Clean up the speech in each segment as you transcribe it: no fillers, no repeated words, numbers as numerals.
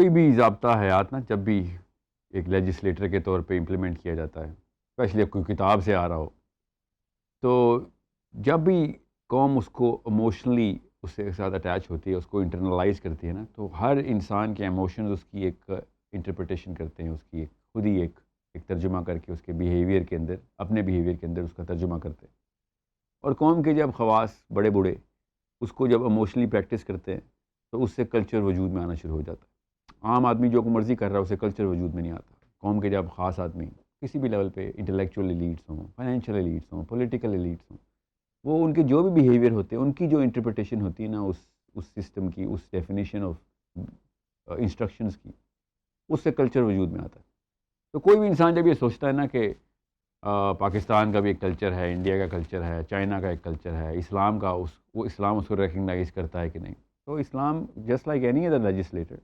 کوئی بھی ضابطہ حیات نا جب بھی ایک لیجسلیٹر کے طور پہ امپلیمنٹ کیا جاتا ہے، اسپیشلی اب کوئی کتاب سے آ رہا ہو، تو جب بھی قوم اس کو ایموشنلی اس سے ساتھ اٹیچ ہوتی ہے، اس کو انٹرنلائز کرتی ہے نا، تو ہر انسان کے ایموشنز اس کی ایک انٹرپریٹیشن کرتے ہیں، اس کی ایک خود ہی ایک ترجمہ کر کے اس کے بیہیویئر کے اندر، اپنے بیہیویئر کے اندر اس کا ترجمہ کرتے ہیں۔ اور قوم کے جب خواص بڑے بوڑھے اس کو جب ایموشنلی پریکٹس کرتے ہیں تو اس سے کلچر وجود میں آنا شروع ہو جاتا ہے۔ عام آدمی جو مرضی کر رہا ہے اسے کلچر وجود میں نہیں آتا۔ قوم کے جب خاص آدمی کسی بھی لیول پہ انٹلیکچوئل ایلیٹس ہوں، فائنینشیل ایلیٹس ہوں، پولیٹیکل ایلیٹس ہوں، وہ ان کے جو بھی بیہیویئر ہوتے ہیں، ان کی جو انٹرپریٹیشن ہوتی ہے نا اس سسٹم کی، اس ڈیفینیشن آف انسٹرکشنز کی، اس سے کلچر وجود میں آتا ہے۔ تو کوئی بھی انسان جب یہ سوچتا ہے نا کہ پاکستان کا بھی ایک کلچر ہے، انڈیا کا کلچر ہے، چائنا کا ایک کلچر ہے، اسلام کا وہ اسلام اس کو ریکگنائز کرتا ہے کہ نہیں، تو Islam just like any other legislator,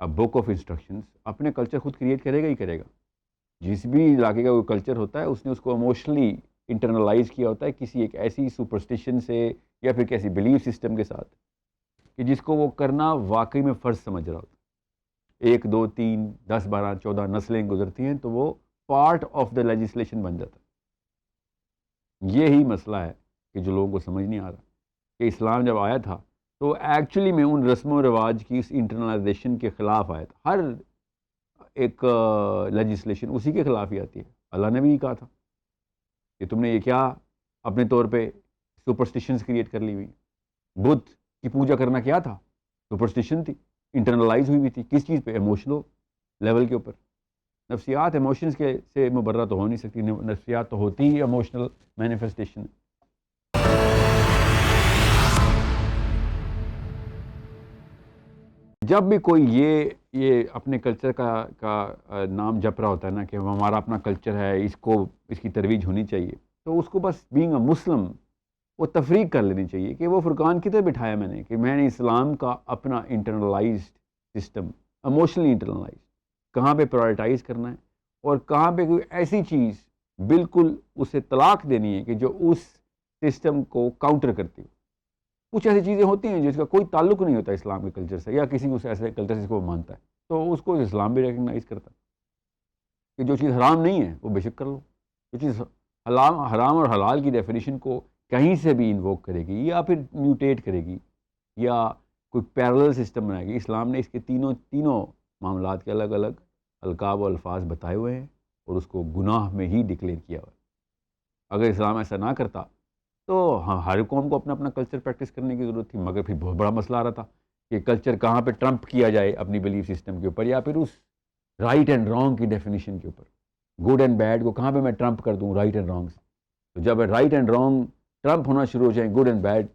book of instructions, اپنے کلچر خود کریٹ کرے گا ہی کرے گا۔ جس بھی علاقے کا کوئی کلچر ہوتا ہے اس نے اس کو ایموشنلی انٹرنلائز کیا ہوتا ہے کسی ایک ایسی سپرسٹیشن سے یا پھر کسی بلیف سسٹم کے ساتھ کہ جس کو وہ کرنا واقعی میں فرض سمجھ رہا ہوتا ہے۔ 1 2 3 10 12 14 نسلیں گزرتی ہیں تو وہ پارٹ آف دا لیجسلیشن بن جاتا ہے۔ یہی مسئلہ ہے کہ جو لوگوں کو سمجھ نہیں آ رہا کہ اسلام جب آیا تھا تو ایکچولی میں ان رسم و رواج کی اس انٹرنلائزیشن کے خلاف آیا تھا۔ ہر ایک لیجسلیشن اسی کے خلاف ہی آتی ہے۔ اللہ نے بھی یہ کہا تھا کہ تم نے یہ کیا اپنے طور پہ سپرسٹیشنز کریٹ کر لی ہوئی۔ بدھ کی پوجا کرنا کیا تھا؟ سپرسٹیشن تھی، انٹرنلائز ہوئی تھی۔ کس چیز پہ؟ ایموشنل لیول کے اوپر۔ نفسیات ایموشنز کے سے مبرہ تو ہو نہیں سکتی، نفسیات تو ہوتی ہی ایموشنل مینیفیسٹیشن۔ جب بھی کوئی یہ اپنے کلچر کا نام جپ رہا ہوتا ہے نا کہ ہمارا اپنا کلچر ہے، اس کی ترویج ہونی چاہیے، تو اس کو بس بینگ اے مسلم وہ تفریق کر لینی چاہیے کہ وہ فرقان کدھر بٹھایا میں نے کہ میں نے اسلام کا اپنا انٹرنلائزڈ سسٹم، ایموشنلی انٹرنلائزڈ، کہاں پہ پرائرٹائز کرنا ہے اور کہاں پہ کوئی ایسی چیز بالکل اسے طلاق دینی ہے کہ جو اس سسٹم کو کاؤنٹر کرتی ہو۔ کچھ ایسی چیزیں ہوتی ہیں جس کا کوئی تعلق نہیں ہوتا اسلام کے کلچر سے یا کسی اس ایسے کلچر سے جس کو وہ مانتا ہے، تو اس کو اسلام بھی ریکگنائز کرتا ہے کہ جو چیز حرام نہیں ہے وہ بے شک کر لو۔ جو چیز حرام اور حلال کی ڈیفینیشن کو کہیں سے بھی انووک کرے گی یا پھر میوٹیٹ کرے گی یا کوئی پیرلل سسٹم بنائے گی، اسلام نے اس کے تینوں معاملات کے الگ الگ القاب و الفاظ بتائے ہوئے ہیں اور اس کو گناہ میں ہی ڈکلیئر کیا ہوا ہے۔ اگر اسلام ایسا نہ کرتا تو ہر قوم کو اپنا اپنا کلچر پریکٹس کرنے کی ضرورت تھی، مگر پھر بہت بڑا مسئلہ آ رہا تھا کہ کلچر کہاں پہ ٹرمپ کیا جائے اپنی بلیف سسٹم کے اوپر، یا پھر اس رائٹ اینڈ رانگ کی ڈیفینیشن کے اوپر، گڈ اینڈ بیڈ کو کہاں پہ میں ٹرمپ کر دوں رائٹ اینڈ رانگ سے۔ تو جب رائٹ اینڈ رانگ ٹرمپ ہونا شروع ہو جائیں، گڈ اینڈ بیڈ،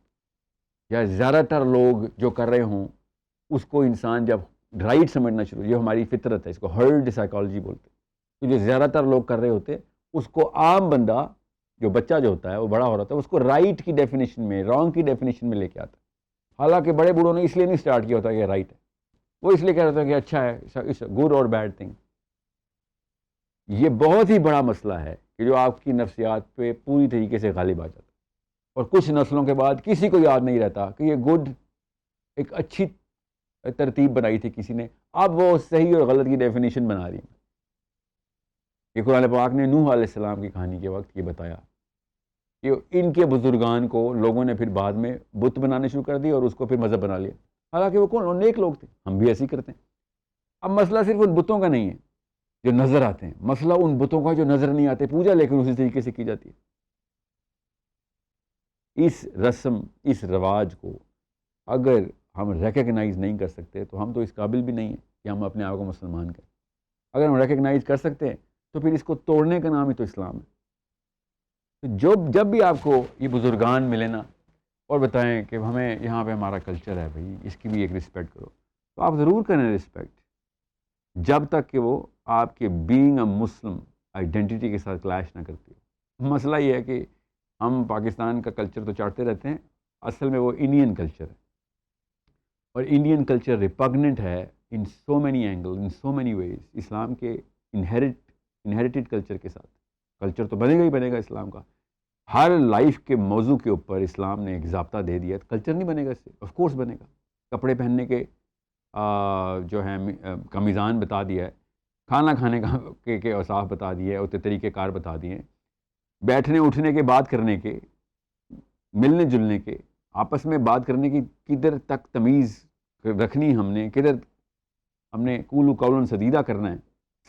یا زیادہ تر لوگ جو کر رہے ہوں اس کو انسان جب رائٹ سمجھنا شروع، یہ ہماری فطرت ہے، اس کو ہرڈ سائیکالوجی بولتے ہیں، تو جو زیادہ تر لوگ کر رہے ہوتے اس کو عام بندہ جو بچہ جو ہوتا ہے وہ بڑا ہو رہا تھا اس کو رائٹ کی ڈیفینیشن میں، رانگ کی ڈیفینیشن میں لے کے آتا ہے۔ حالانکہ بڑے بوڑھوں نے اس لیے نہیں اسٹارٹ کیا ہوتا کہ رائٹ ہے، وہ اس لیے کہہ رہا تھا کہ اچھا ہے، گڈ اور بیڈ تھنگ۔ یہ بہت ہی بڑا مسئلہ ہے کہ جو آپ کی نفسیات پہ پوری طریقے سے غالب آ جاتا ہے، اور کچھ نسلوں کے بعد کسی کو یاد نہیں رہتا کہ یہ گڈ ایک اچھی ترتیب بنائی تھی کسی نے، اب وہ صحیح اور غلط کی ڈیفینیشن بنا رہی ہیں۔ یہ قرآن پاک نے نوح علیہ السلام کی کہانی کے وقت یہ بتایا کہ ان کے بزرگان کو لوگوں نے پھر بعد میں بت بنانے شروع کر دی اور اس کو پھر مذہب بنا لیا، حالانکہ وہ کون نیک لوگ تھے، ہم بھی ایسے ہی کرتے ہیں۔ اب مسئلہ صرف ان بتوں کا نہیں ہے جو نظر آتے ہیں، مسئلہ ان بتوں کا جو نظر نہیں آتے، پوجا لیکن اسی طریقے سے کی جاتی ہے۔ اس رسم، اس رواج کو اگر ہم ریکگنائز نہیں کر سکتے تو ہم تو اس قابل بھی نہیں ہیں کہ ہم اپنے آپ کو مسلمان کریں۔ اگر ہم ریکگنائز کر سکتے ہیں تو پھر اس کو توڑنے کا نام ہی تو اسلام ہے۔ جب بھی آپ کو یہ بزرگان ملے نا اور بتائیں کہ ہمیں یہاں پہ ہمارا کلچر ہے بھائی، اس کی بھی ایک رسپیکٹ کرو، تو آپ ضرور کریں رسپیکٹ، جب تک کہ وہ آپ کے بینگ اے مسلم آئیڈینٹی کے ساتھ کلیش نہ کرتی ہو۔ مسئلہ یہ ہے کہ ہم پاکستان کا کلچر تو چاٹتے رہتے ہیں، اصل میں وہ انڈین کلچر ہے، اور انڈین کلچر ریپگننٹ ہے ان سو مینی اینگل، ان سو مینی ویز، اسلام کے انہیریٹڈ کلچر کے ساتھ۔ کلچر تو بنے گا ہی بنے گا اسلام کا، ہر لائف کے موضوع کے اوپر اسلام نے ایک ضابطہ دے دیا، کلچر نہیں بنے گا اس سے، آف کورس بنے گا۔ کپڑے پہننے کے جو ہے کا میزان بتا دیا ہے، کھانا کھانے کا کے اوصاف بتا دیے اور طریقہ کار بتا دیے ہیں، بیٹھنے اٹھنے کے، بات کرنے کے، ملنے جلنے کے، آپس میں بات کرنے کی کدھر تک تمیز رکھنی ہم نے، کدھر ہم نے قول قولا سدیدہ کرنا ہے،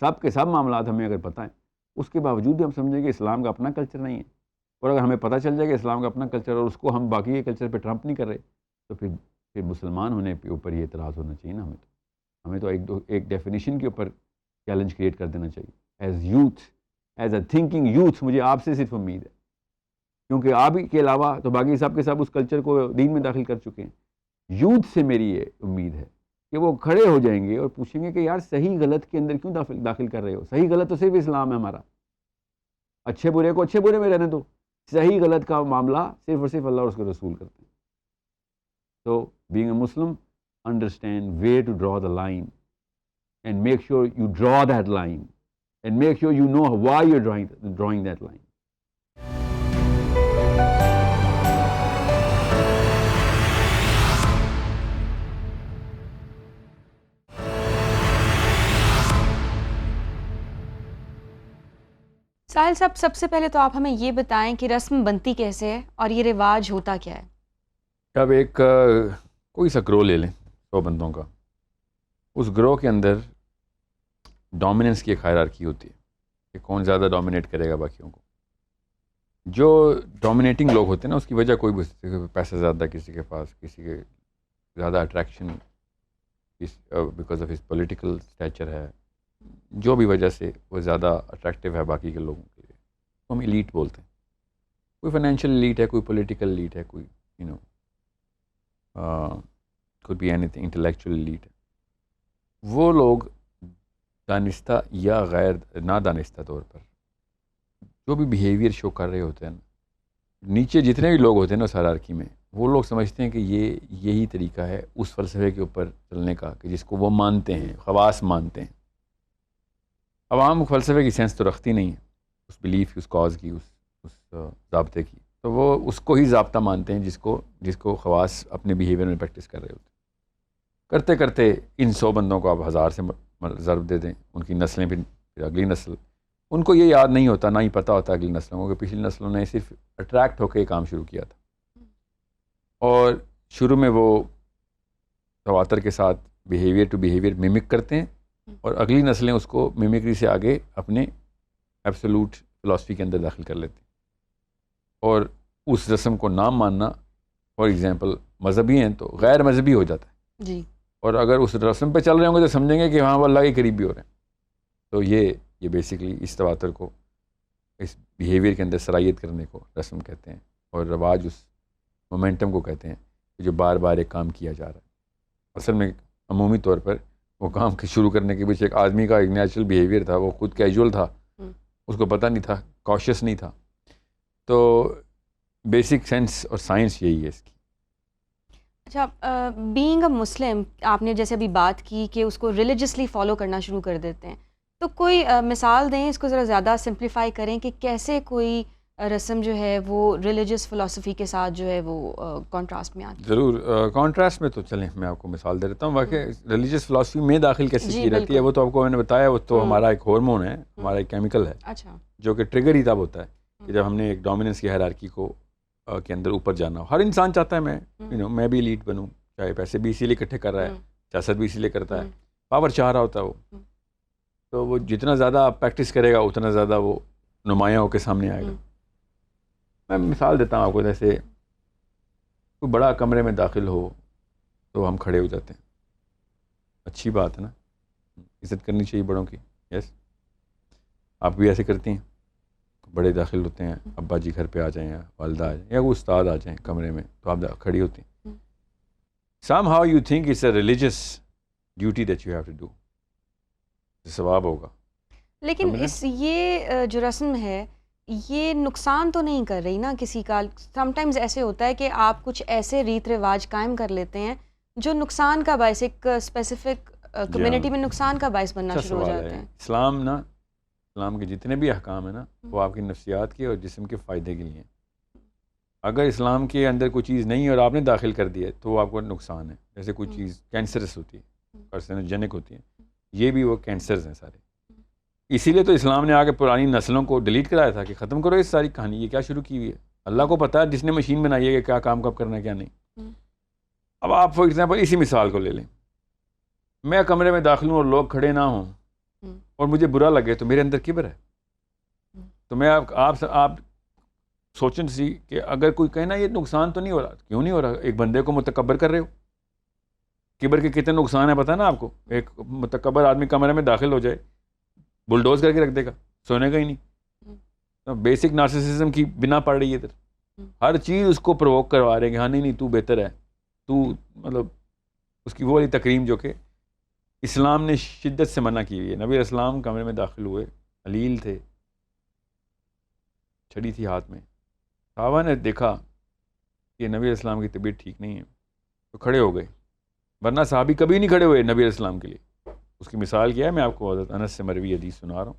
سب کے سب معاملات ہمیں اگر پتہ ہیں، اس کے باوجود بھی ہم سمجھیں کہ اسلام کا اپنا کلچر نہیں ہے، اور اگر ہمیں پتہ چل جائے کہ اسلام کا اپنا کلچر اور اس کو ہم باقی کے کلچر پہ ٹرمپ نہیں کر رہے، تو پھر مسلمان ہونے کے اوپر یہ اعتراض ہونا چاہیے نا ہمیں تو ایک ڈیفینیشن کے اوپر چیلنج کریٹ کر دینا چاہیے as youth, as a thinking youth. مجھے آپ سے صرف امید ہے، کیونکہ آپ کے علاوہ تو باقی سب کے سب اس کلچر کو دین میں داخل کر چکے ہیں. یوتھ سے میری یہ امید ہے کہ وہ کھڑے ہو جائیں گے اور پوچھیں گے کہ یار صحیح غلط کے اندر کیوں داخل کر رہے ہو؟ صحیح غلط تو صرف اسلام ہے ہمارا، اچھے برے کو اچھے برے میں رہنے دو، صحیح غلط کا معاملہ صرف اور صرف اللہ اور اس کے رسول کرتے ہیں. So being a Muslim, understand where to draw the line and make sure you draw that line and make sure you know why you're drawing that line. ساحل صاحب، سب سے پہلے تو آپ ہمیں یہ بتائیں کہ رسم بنتی کیسے ہے اور یہ رواج ہوتا کیا ہے؟ اب ایک کوئی سا گروہ لے لیں 100 بندوں کا، اس گروہ کے اندر ڈومیننس کی ایک ہائرارکی ہوتی ہے کہ کون زیادہ ڈومینیٹ کرے گا باقیوں کو. جو ڈومینیٹنگ لوگ ہوتے ہیں نا، اس کی وجہ کوئی بھی، پیسہ زیادہ کسی کے پاس، کسی کے زیادہ attraction because of his political Stitcher ہے، جو بھی وجہ سے وہ زیادہ اٹریکٹیو ہے باقی کے لوگوں کے لیے، تو ہم ایلیٹ بولتے ہیں. کوئی فائنینشیل ایلیٹ ہے، کوئی پولیٹیکل ایلیٹ ہے، کوئی could be anything, intellectual elite. وہ لوگ دانستہ یا غیر نادانستہ طور پر جو بھی بیہیویئر شو کر رہے ہوتے ہیں، نیچے جتنے بھی لوگ ہوتے ہیں نا اس ہائرارکی میں، وہ لوگ سمجھتے ہیں کہ یہی طریقہ ہے اس فلسفے کے اوپر چلنے کا کہ جس کو وہ مانتے ہیں، خواص مانتے ہیں. عوام فلسفے کی سینس تو رکھتی نہیں ہے، اس بلیف کی، اس کاز کی، اس ضابطے کی، تو وہ اس کو ہی ضابطہ مانتے ہیں جس کو خواص اپنے بیہیویئر میں پریکٹس کر رہے ہوتے ہیں. کرتے کرتے ان 100 بندوں کو آپ 1000 سے ضرب دے دیں، ان کی نسلیں پھر اگلی نسل، ان کو یہ یاد نہیں ہوتا، نہ ہی پتہ ہوتا اگلی نسلوں کو کہ پچھلی نسلوں نے صرف اٹریکٹ ہو کے کام شروع کیا تھا، اور شروع میں وہ تواتر کے ساتھ بیہیویئر ٹو بیہیویئر میمک کرتے ہیں، اور اگلی نسلیں اس کو میمکری سے آگے اپنے ایبسولوٹ فلاسفی کے اندر داخل کر لیتے ہیں. اور اس رسم کو نہ ماننا، فار ایگزامپل مذہبی ہیں تو غیر مذہبی ہو جاتا ہے جی، اور اگر اس رسم پہ چل رہے ہوں گے تو سمجھیں گے کہ ہاں وہ اللہ کے قریب بھی ہو رہے ہیں. تو یہ بیسکلی اس تواتر کو، اس بیہیویئر کے اندر صلاحیت کرنے کو رسم کہتے ہیں، اور رواج اس مومنٹم کو کہتے ہیں جو بار بار ایک کام کیا جا رہا ہے. اصل میں عمومی طور پر وہ کام شروع کرنے کے پیچھے ایک آدمی کا ایک نیچرل بیہیویئر تھا، وہ خود کیجول تھا، اس کو پتہ نہیں تھا، کاشیس نہیں تھا. تو بیسک سینس اور سائنس یہی ہے اس کی. اچھا، بینگ اے مسلم، آپ نے جیسے ابھی بات کی کہ اس کو ریلیجسلی فالو کرنا شروع کر دیتے ہیں، تو کوئی مثال دیں، اس کو ذرا زیادہ سمپلیفائی کریں کہ کیسے کوئی رسم جو ہے وہ ریلیجس فلسفی کے ساتھ جو ہے وہ کانٹراسٹ میں آتی ہے؟ ضرور کانٹراسٹ میں تو چلیں میں آپ کو مثال دے دیتا ہوں. واقعی ریلیجس فلسفی میں داخل کیسے کی جاتی ہے وہ تو آپ کو میں نے بتایا، وہ تو ہمارا ایک ہارمون ہے، ہمارا ایک کیمیکل ہے، اچھا، جو کہ ٹریگر ہی تب ہوتا ہے کہ جب ہم نے ایک ڈومیننس کی ہائرارکی کو کے اندر اوپر جانا ہو. ہر انسان چاہتا ہے میں بھی ایلیٹ بنوں، چاہے پیسے بھی اسی لیے اکٹھے کر رہا ہے، سیاست بھی اسی لیے کرتا ہے، پاور چاہ رہا ہوتا ہے وہ. تو وہ جتنا زیادہ پریکٹس کرے گا اتنا زیادہ وہ نمایاں ہو کے سامنے آئے گا. میں مثال دیتا ہوں آپ کو، جیسے کوئی بڑا کمرے میں داخل ہو تو ہم کھڑے ہو جاتے ہیں، اچھی بات ہے نا، عزت کرنی چاہیے بڑوں کی. یس، آپ بھی ایسے کرتی ہیں، بڑے داخل ہوتے ہیں، ابا جی گھر پہ آ جائیں یا والدہ آ جائیں یا کوئی استاد آ جائیں کمرے میں، تو آپ کھڑی ہوتی ہیں. somehow you think it's a religious duty that you have to do، ثواب ہوگا. لیکن یہ جو رسم ہے یہ نقصان تو نہیں کر رہی نا کسی کا؟ سم ٹائمز ایسے ہوتا ہے کہ آپ کچھ ایسے ریت رواج قائم کر لیتے ہیں جو نقصان کا باعث، ایک اسپیسیفک کمیونٹی میں نقصان کا باعث بننا شروع ہو جاتے ہیں. اسلام کے جتنے بھی احکام ہیں نا، وہ آپ کی نفسیات کے اور جسم کے فائدے کے لیے ہیں. اگر اسلام کے اندر کوئی چیز نہیں ہے اور آپ نے داخل کر دی ہے تو وہ آپ کو نقصان ہے. جیسے کوئی چیز کینسرس ہوتی ہے، کارسینوجینک ہوتی ہیں, یہ بھی وہ کینسرز ہیں سارے. اسی لیے تو اسلام نے آگے پرانی نسلوں کو ڈیلیٹ کرایا تھا کہ ختم کرو یہ ساری کہانی, یہ کیا شروع کی ہوئی ہے. اللہ کو پتہ ہے جس نے مشین بنائی ہے کہ کیا کام کب کرنا ہے کیا نہیں. اب آپ فار ایگزامپل اسی مثال کو لے لیں, میں کمرے میں داخل ہوں اور لوگ کھڑے نہ ہوں اور مجھے برا لگے تو میرے اندر کبر ہے. تو میں آپ سوچیں سی کہ اگر کوئی کہنا یہ نقصان تو نہیں ہو رہا, کیوں نہیں ہو رہا؟ ایک بندے کو متکبر کر رہے ہو. کبر کے کتنے نقصان ہیں پتہ ہے نا آپ کو. ایک متکبر آدمی کمرے میں داخل ہو جائے, بلڈوز کر کے رکھ دے گا, سونے کا ہی نہیں. بیسک نارسسزم کی بنا پڑ رہی ہے ادھر, ہر چیز اس کو پرووک کروا رہے ہیں کہ ہاں نہیں تو بہتر ہے, تو مطلب اس کی وہ والی تکریم جو کہ اسلام نے شدت سے منع کی ہوئی ہے. نبی اسلام کمرے میں داخل ہوئے, علیل تھے, چھڑی تھی ہاتھ میں. صحابہ نے دیکھا کہ نبی اسلام کی طبیعت ٹھیک نہیں ہے تو کھڑے ہو گئے, ورنہ صحابی کبھی نہیں کھڑے ہوئے نبی اسلام کے لیے. اس کی مثال کیا ہے, میں آپ کو حضرت انس سے مروی حدیث سنا رہا ہوں,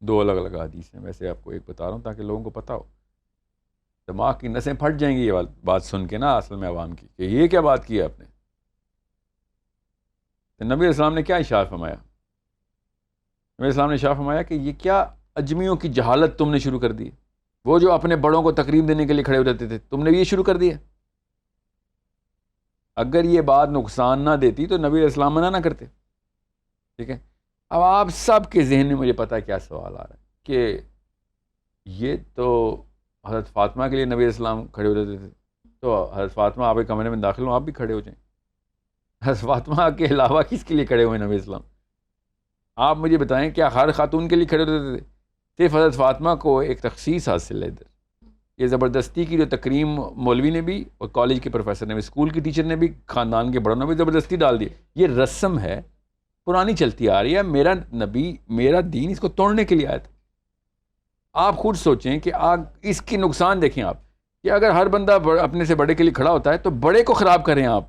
دو الگ الگ حدیث ہیں, ویسے آپ کو ایک بتا رہا ہوں تاکہ لوگوں کو پتہ ہو. دماغ کی نسیں پھٹ جائیں گی یہ بات سن کے نا اصل میں عوام کی, کہ یہ کیا بات کی ہے آپ نے. تو نبی اسلام نے کیا ارشاد فرمایا؟ نبی اسلام نے ارشاد فرمایا کہ یہ کیا اجمیوں کی جہالت تم نے شروع کر دی. وہ جو اپنے بڑوں کو تقریب دینے کے لیے کھڑے ہو جاتے تھے, تم نے یہ شروع کر دیا. اگر یہ بات نقصان نہ دیتی تو نبی اسلام منع نہ کرتے. ٹھیک ہے, اب آپ سب کے ذہن میں مجھے پتہ ہے کیا سوال آ رہا ہے کہ یہ تو حضرت فاطمہ کے لیے نبی اسلام کھڑے ہو جاتے تھے, تو حضرت فاطمہ آپ کے کمرے میں داخل ہوں آپ بھی کھڑے ہو جائیں. حضرت فاطمہ کے علاوہ کس کے لیے کھڑے ہوئے نبی اسلام؟ آپ مجھے بتائیں, کیا ہر خاتون کے لیے کھڑے ہوتے تھے؟ صرف حضرت فاطمہ کو ایک تخصیص حاصل ہے ادھر. یہ زبردستی کی جو تکریم مولوی نے بھی اور کالج کے پروفیسر نے بھی, اسکول کی ٹیچر نے بھی, خاندان کے بڑوں نے بھی زبردستی ڈال دی. یہ رسم ہے, پرانی چلتی آ رہی ہے. میرا نبی, میرا دین اس کو توڑنے کے لیے آیا تھا. آپ خود سوچیں کہ اس کی نقصان دیکھیں آپ, کہ اگر ہر بندہ اپنے سے بڑے کے لیے کھڑا ہوتا ہے تو بڑے کو خراب کریں آپ,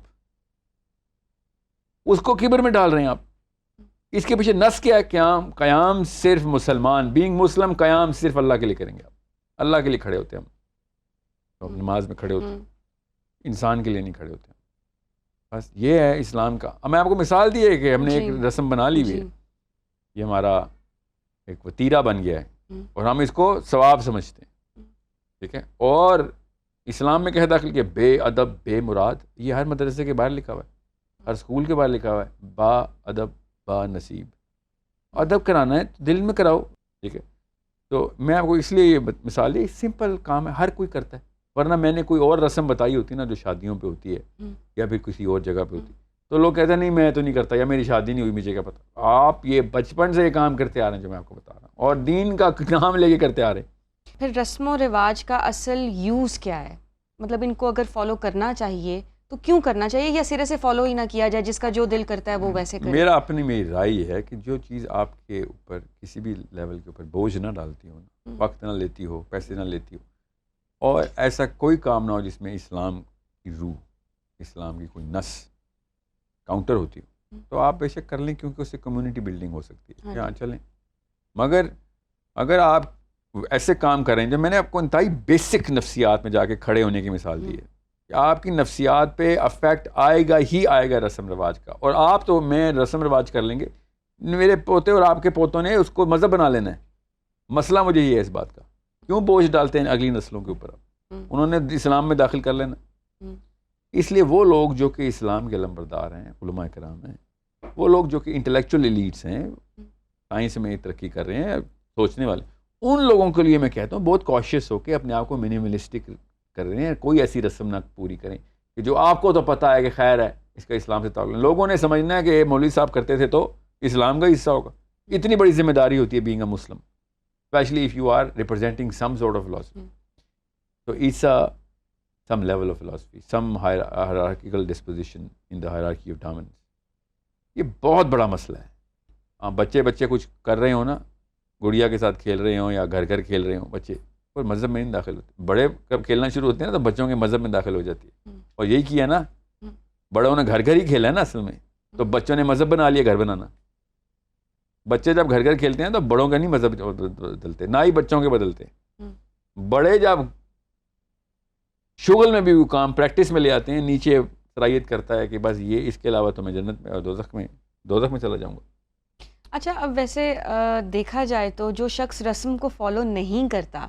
اس کو کبر میں ڈال رہے ہیں آپ. اس کے پیچھے نس کیا ہے؟ قیام صرف مسلمان, بینگ مسلم, قیام صرف اللہ کے لیے کریں گے آپ. اللہ کے لیے کھڑے ہوتے ہیں ہم, نماز میں کھڑے ہوتے ہیں, انسان کے لیے نہیں کھڑے ہوتے ہیں. بس یہ ہے اسلام کا. اب میں آپ کو مثال دی ہے کہ ہم نے ایک رسم بنا لی ہوئی ہے, یہ ہمارا ایک وتیرہ بن گیا ہے اور ہم اس کو ثواب سمجھتے ہیں. ٹھیک ہے, اور اسلام میں کہہ داخل کہ بے ادب بے مراد, یہ ہر مدرسے کے باہر لکھا ہوا ہے, ہر اسکول کے باہر لکھا ہوا ہے. با ادب با نصیب, ادب کرانا ہے تو دل میں کراؤ. ٹھیک ہے, تو میں آپ کو اس لیے یہ مثال دی, سمپل کام ہے, ہر کوئی کرتا ہے. ورنہ میں نے کوئی اور رسم بتائی ہوتی نا جو شادیوں پہ ہوتی ہے یا پھر کسی اور جگہ پہ ہوتی, تو لوگ کہتے ہیں نہیں میں تو نہیں کرتا, یا میری شادی نہیں ہوئی مجھے کیا پتا. آپ یہ بچپن سے یہ کام کرتے آ رہے ہیں جو میں آپ کو بتا رہا ہوں, اور دین کا نام لے کے کرتے آ رہے ہیں. پھر رسم و رواج کا اصل یوز کیا ہے؟ مطلب ان کو اگر فالو کرنا چاہیے تو کیوں کرنا چاہیے, یا سرے سے فالو ہی نہ کیا جائے, جس کا جو دل کرتا ہے وہ ویسے کرے؟ میرا اپنی میری رائے یہ ہے کہ جو چیز آپ کے اوپر کسی بھی لیول کے اوپر بوجھ نہ ڈالتی ہو, وقت نہ لیتی ہو, پیسے نہ لیتی ہو, اور ایسا کوئی کام نہ ہو جس میں اسلام کی روح, اسلام کی کوئی نس کاؤنٹر ہوتی ہو, تو آپ بے شک کر لیں, کیونکہ اس سے کمیونٹی بلڈنگ ہو سکتی ہے. یہاں چلیں. مگر اگر آپ ایسے کام کریں, جو میں نے آپ کو انتہائی بیسک نفسیات میں جا کے کھڑے ہونے کی مثال دی ہے, کہ آپ کی نفسیات پہ افیکٹ آئے گا ہی آئے گا رسم رواج کا. اور آپ تو میں رسم رواج کر لیں گے, میرے پوتے اور آپ کے پوتوں نے اس کو مذہب بنا لینا ہے. مسئلہ مجھے یہ ہے اس بات کا, کیوں بوجھ ڈالتے ہیں اگلی نسلوں کے اوپر؟ انہوں نے اسلام میں داخل کر لینا. اس لیے وہ لوگ جو کہ اسلام کے علمبردار ہیں, علماء کرام ہیں, وہ لوگ جو کہ انٹلیکچوئل ایلیٹس ہیں, سائنس میں ترقی کر رہے ہیں, سوچنے والے, ان لوگوں کے لیے میں کہتا ہوں بہت کوشش ہو کے اپنے آپ کو منیملسٹک کر رہے ہیں. کوئی ایسی رسم نہ پوری کریں کہ جو آپ کو تو پتہ ہے کہ خیر ہے, اس کا اسلام سے تعلق نہیں. لوگوں نے سمجھنا ہے کہ مولوی صاحب کرتے تھے تو اسلام کا حصہ ہوگا. اتنی بڑی ذمہ داری ہوتی ہے being a Muslim, especially if you are representing some sort of philosophy. So it's some level of philosophy, some hierarchical disposition in the hierarchy of dominance. یہ بہت بڑا مسئلہ ہے. آپ بچے کچھ کر رہے ہوں نا, گڑیا کے ساتھ کھیل رہے ہوں یا گھر کھیل رہے ہوں, بچے اور مذہب میں نہیں داخل ہوتے. بڑے کب کھیلنا شروع ہوتے ہیں نا تو بچوں کے مذہب میں داخل ہو جاتی ہے. اور یہی کیا نا, بڑوں نے گھر ہی کھیلا ہے نا اصل میں, تو بچوں نے مذہب بنا لیا گھر بنانا. بچے جب گھر کھیلتے ہیں تو بڑوں کا نہیں مذہب بدلتے, نہ ہی بچوں کے بدلتے. بڑے جب شغل میں بھی وہ کام پریکٹس میں لے آتے ہیں, نیچے صلاحیت کرتا ہے کہ بس یہ اس کے علاوہ تو میں جنت میں اور دوزخ میں چلا جاؤں گا. اچھا، اب ویسے دیکھا جائے تو جو شخص رسم کو فالو نہیں کرتا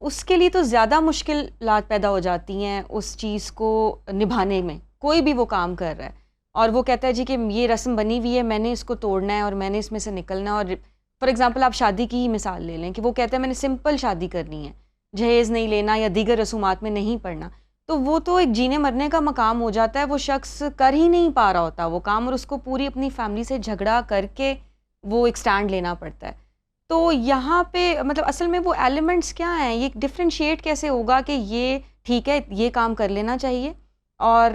اس کے لیے تو زیادہ مشکلات پیدا ہو جاتی ہیں اس چیز کو نبھانے میں. کوئی بھی وہ کام کر رہا ہے اور وہ کہتا ہے جی کہ یہ رسم بنی ہوئی ہے، میں نے اس کو توڑنا ہے اور میں نے اس میں سے نکلنا ہے. اور فار ایگزامپل آپ شادی کی ہی مثال لے لیں کہ وہ کہتا ہے میں نے سمپل شادی کرنی ہے، جہیز نہیں لینا یا دیگر رسومات میں نہیں پڑنا. تو وہ تو ایک جینے مرنے کا مقام ہو جاتا ہے، وہ شخص کر ہی نہیں پا رہا ہوتا وہ کام، اور اس کو پوری اپنی فیملی سے جھگڑا کر کے وہ ایک سٹینڈ لینا پڑتا ہے. تو یہاں پہ مطلب اصل میں وہ ایلیمنٹس کیا ہیں، یہ ڈفرینشیٹ کیسے ہوگا کہ یہ ٹھیک ہے یہ کام کر لینا چاہیے، اور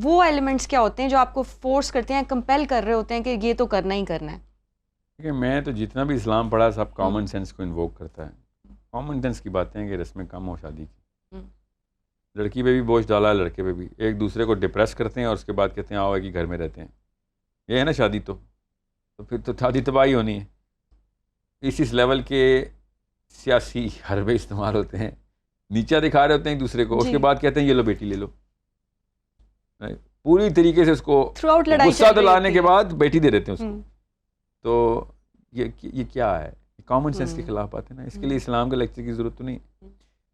وہ ایلیمنٹس کیا ہوتے ہیں جو آپ کو فورس کرتے ہیں، کمپیل کر رہے ہوتے ہیں کہ یہ تو کرنا ہی کرنا ہے؟ کہ میں تو جتنا بھی اسلام پڑھا سب کامن سینس کو انووک کرتا ہے. کامن سینس کی باتیں ہیں کہ رسمیں کم ہو شادی کی. لڑکی پہ بھی بوجھ ڈالا ہے، لڑکے پہ بھی. ایک دوسرے کو ڈپریس کرتے ہیں اور اس کے بعد کہتے ہیں آؤ کہ گھر میں رہتے ہیں. یہ ہے نا شادی، تو پھر تو شادی تباہی ہونی ہے. اس لیول کے سیاسی حربے استعمال ہوتے ہیں، نیچا دکھا رہے ہوتے ہیں ایک دوسرے کو، اس کے بعد کہتے ہیں یہ لو بیٹی لے لو. پوری طریقے سے اس کو غصہ دلانے کے بعد بیٹی دے دیتے ہیں اس کو. تو یہ کیا ہے؟ کامن سینس کے خلاف بات ہے نا. اس کے لیے اسلام کے لیکچر کی ضرورت تو نہیں.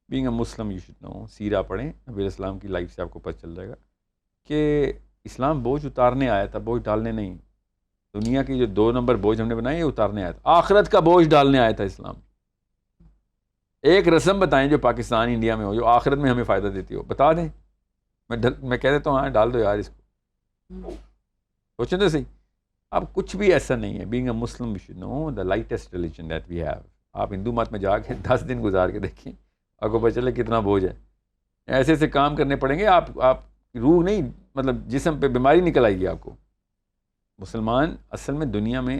Being a Muslim you should know, سیرہ پڑھیں، نبی علیہ السلام کی لائف سے آپ کو پتہ چل جائے گا کہ اسلام بوجھ اتارنے آیا تھا، بوجھ ڈالنے نہیں. دنیا کی جو 2 نمبر بوجھ ہم نے بنائے یہ اتارنے آیا تھا. آخرت کا بوجھ ڈالنے آیا تھا اسلام. ایک رسم بتائیں جو پاکستان انڈیا میں ہو، جو آخرت میں ہمیں فائدہ دیتی ہو، بتا دیں. میں کہہ دیتا ہوں ہاں ڈال دو یار اس کو. سوچیں تو صحیح. اب کچھ بھی ایسا نہیں ہے. Being a Muslim we should know the latest religion that we have. آپ ہندو مت میں جا کے 10 دن گزار کے دیکھیں، آپ کو پتہ چلے کتنا بوجھ ہے. ایسے ایسے کام کرنے پڑیں گے، آپ روح نہیں مطلب جسم پہ بیماری نکل آئے گی آپ کو. مسلمان اصل میں دنیا میں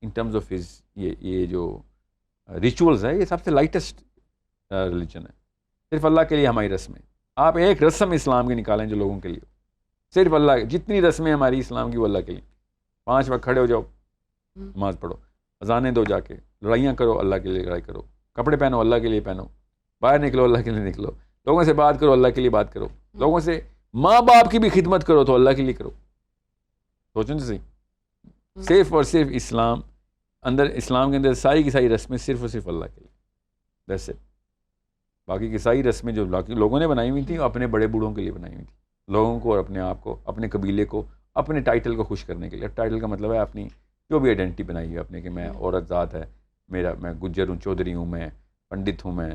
ان ٹرمز آف ہز یہ جو ریچولز ہے یہ سب سے لائٹسٹ ریلیجن ہے. صرف اللہ کے لیے ہماری رسمیں. آپ ایک رسم اسلام کی نکالیں جو لوگوں کے لیے، صرف اللہ. جتنی رسمیں ہماری اسلام کی وہ اللہ کے لیے. 5 وقت کھڑے ہو جاؤ، نماز پڑھو، اذانیں دو، جا کے لڑائیاں کرو، اللہ کے لیے لڑائی کرو. کپڑے پہنو، اللہ کے لیے پہنو. باہر نکلو، اللہ کے لیے نکلو. لوگوں سے بات کرو، اللہ کے لیے بات کرو. لوگوں سے ماں باپ کی بھی خدمت کرو تو اللہ کے لیے کرو. سوچیں صحیح. صرف اور صرف اسلام کے اندر ساری کی ساری رسمیں صرف اور صرف اللہ کے لیے. That's it. باقی کی ساری رسمیں جو لوگوں نے بنائی ہوئی تھیں اپنے بڑے بوڑھوں کے لیے بنائی ہوئی تھیں، لوگوں کو اور اپنے آپ کو، اپنے قبیلے کو، اپنے ٹائٹل کو خوش کرنے کے لیے. ٹائٹل کا مطلب ہے اپنی جو بھی آئیڈینٹی بنائی ہے اپنے، کہ میں عورت ذات ہے، میں گجر ہوں، چودھری ہوں، میں پنڈت ہوں، میں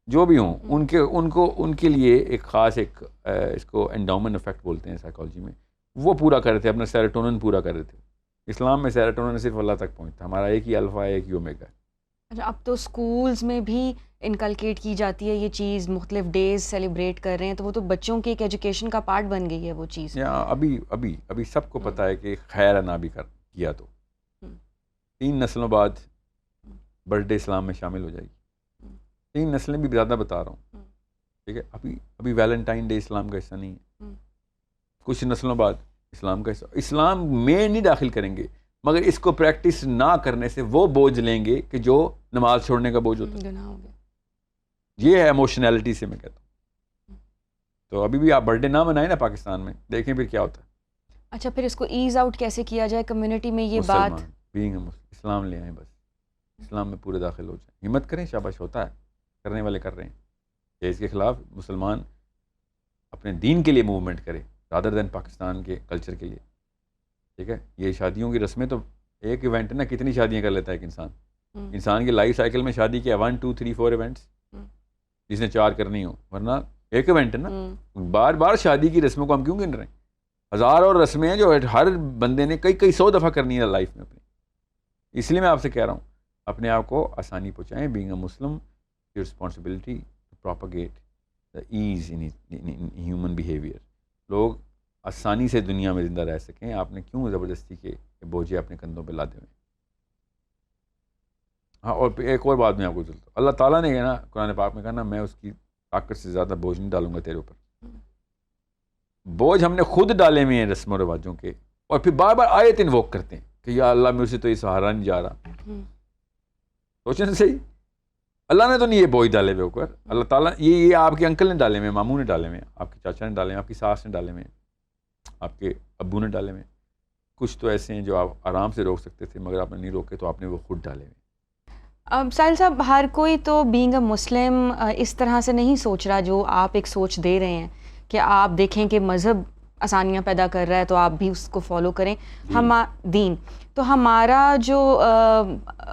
جو بھی ہوں. ان کے لیے ایک خاص اس کو انڈاؤمنٹ افیکٹ بولتے ہیں سائیکالوجی میں، وہ پورا کر رہے تھے. اپنا سیروٹونن پورا کر رہے تھے. اسلام میں سیروٹونن صرف اللہ تک پہنچتا. ہمارا ایک ہی الفا ہے، ایک ہی اومیگا ہے. اچھا، اب تو سکولز میں بھی انکلکیٹ کی جاتی ہے یہ چیز، مختلف ڈیز سیلیبریٹ کر رہے ہیں، تو وہ تو بچوں کی ایک ایجوکیشن کا پارٹ بن گئی ہے وہ چیز. ابھی سب کو پتہ ہے کہ خیر ہے نہ بھی کیا تو 3 نسلوں بعد برتھ ڈے اسلام میں شامل ہو جائے گی. 3 نسلیں بھی زیادہ بتا رہا ہوں، ٹھیک ہے. ابھی ویلنٹائن ڈے اسلام کا حصہ نہیں ہے. کچھ نسلوں بعد اسلام کا حصہ. اسلام میں نہیں داخل کریں گے، مگر اس کو پریکٹس نہ کرنے سے وہ بوجھ لیں گے کہ جو نماز چھوڑنے کا بوجھ ہوتا ہے. یہ ہے ایموشنالٹی سے میں کہتا ہوں. تو ابھی بھی آپ برتھ ڈے نہ منائیں نا پاکستان میں، دیکھیں پھر کیا ہوتا ہے. اچھا، پھر اس کو ایز آؤٹ کیسے کیا جائے کمیونٹی میں یہ بات؟ اسلام لے آئیں، بس اسلام میں پورے داخل ہو جائیں. ہمت کریں، شاباش، ہوتا ہے، کرنے والے کر رہے ہیں. کہ اس کے خلاف مسلمان اپنے دین کے لیے موومنٹ کرے رادر دین پاکستان کے کلچر کے لیے. ٹھیک ہے. یہ شادیوں کی رسمیں تو ایک ایونٹ ہے نا، کتنی شادیاں کر لیتا ہے ایک انسان کی لائف سائیکل میں شادی کیا 1 2 3 4 ایونٹس، جس نے 4 کرنی ہو، ورنہ ایک ایونٹ ہے نا. بار بار شادی کی رسموں کو ہم کیوں گن رہے ہیں؟ ہزاروں رسمیں ہیں جو ہر بندے نے کئی 100 دفعہ کرنی ہے لائف میں اپنی. اس لیے میں آپ سے کہہ رہا ہوں اپنے آپ کو آسانی پہنچائیں. Being a Muslim your responsibility to propagate the ease in human behaviour. لوگ آسانی سے دنیا میں زندہ رہ سکیں. آپ نے کیوں زبردستی کے بوجھے اپنے کندھوں پہ لادے ہوئے؟ ہاں، اور ایک اور بات میں آپ کو چلتا ہوں. اللہ تعالیٰ نے کہنا قرآن پاک میں کہنا میں اس کی طاقت سے زیادہ بوجھ نہیں ڈالوں گا تیرے اوپر. بوجھ ہم نے خود ڈالے ہوئے ہیں رسم و رواجوں کے، اور پھر بار بار آیت انووک کرتے ہیں کہ یا اللہ میرے سے تو یہ سہارا نہیں جا رہا. سوچیں صحیح. اللہ نے تو نہیں یہ بوجھ ڈالے ہوئے اوپر, اللہ تعالیٰ یہ آپ کے انکل نے ڈالے ہوئے, ماموں نے ڈالے ہوئے, آپ کے چاچا نے ڈالے ہوئے, آپ کی ساس نے ڈالے ہوئے, آپ کے ابو نے ڈالے ہوئے. کچھ تو ایسے ہیں جو آپ آرام سے روک سکتے تھے مگر آپ نے نہیں روکے تو آپ نے وہ خود ڈالے ہوئے. ساحل صاحب, ہر کوئی تو بینگ اے مسلم اس طرح سے نہیں سوچ رہا جو آپ ایک سوچ دے رہے ہیں کہ آپ دیکھیں کہ مذہب آسانیاں پیدا کر رہا ہے تو آپ بھی اس کو فالو کریں. دین تو ہمارا جو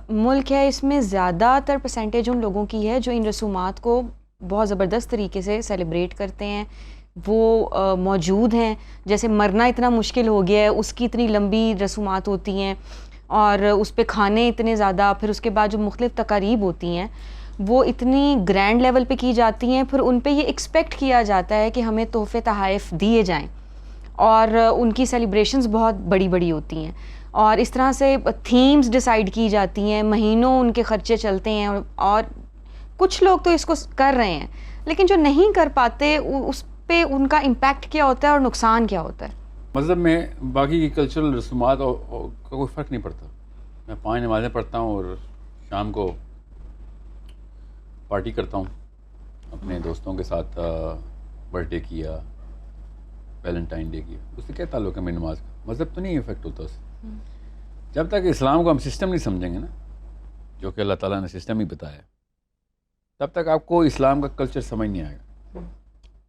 ملک ہے اس میں زیادہ تر پرسنٹیج ان لوگوں کی ہے جو ان رسومات کو بہت زبردست طریقے سے سیلیبریٹ کرتے ہیں, وہ موجود ہیں. جیسے مرنا اتنا مشکل ہو گیا ہے, اس کی اتنی لمبی رسومات ہوتی ہیں اور اس پہ کھانے اتنے زیادہ, پھر اس کے بعد جو مختلف تقاریب ہوتی ہیں وہ اتنی گرینڈ لیول پہ کی جاتی ہیں, پھر ان پہ یہ ایکسپیکٹ کیا جاتا ہے کہ ہمیں تحفے تحائف دیے جائیں اور ان کی سیلیبریشنز بہت بڑی بڑی ہوتی ہیں اور اس طرح سے تھیمز ڈیسائیڈ کی جاتی ہیں, مہینوں ان کے خرچے چلتے ہیں اور کچھ لوگ تو اس کو کر رہے ہیں لیکن جو نہیں کر پاتے اس پہ ان کا امپیکٹ کیا ہوتا ہے اور نقصان کیا ہوتا ہے. مذہب میں باقی کی کلچرل رسومات کا کوئی فرق نہیں پڑتا. میں 5 نمازیں پڑھتا ہوں اور شام کو پارٹی کرتا ہوں اپنے دوستوں کے ساتھ, برتھ ڈے کیا, ویلنٹائن ڈے کیا, اس سے کیا تعلق ہے میری نماز کا؟ مذہب تو نہیں افیکٹ ہوتا اس سے. جب تک اسلام کو ہم سسٹم نہیں سمجھیں گے نا, جو کہ اللہ تعالیٰ نے سسٹم ہی بتایا, تب تک آپ کو اسلام کا کلچر سمجھ نہیں آئے گا.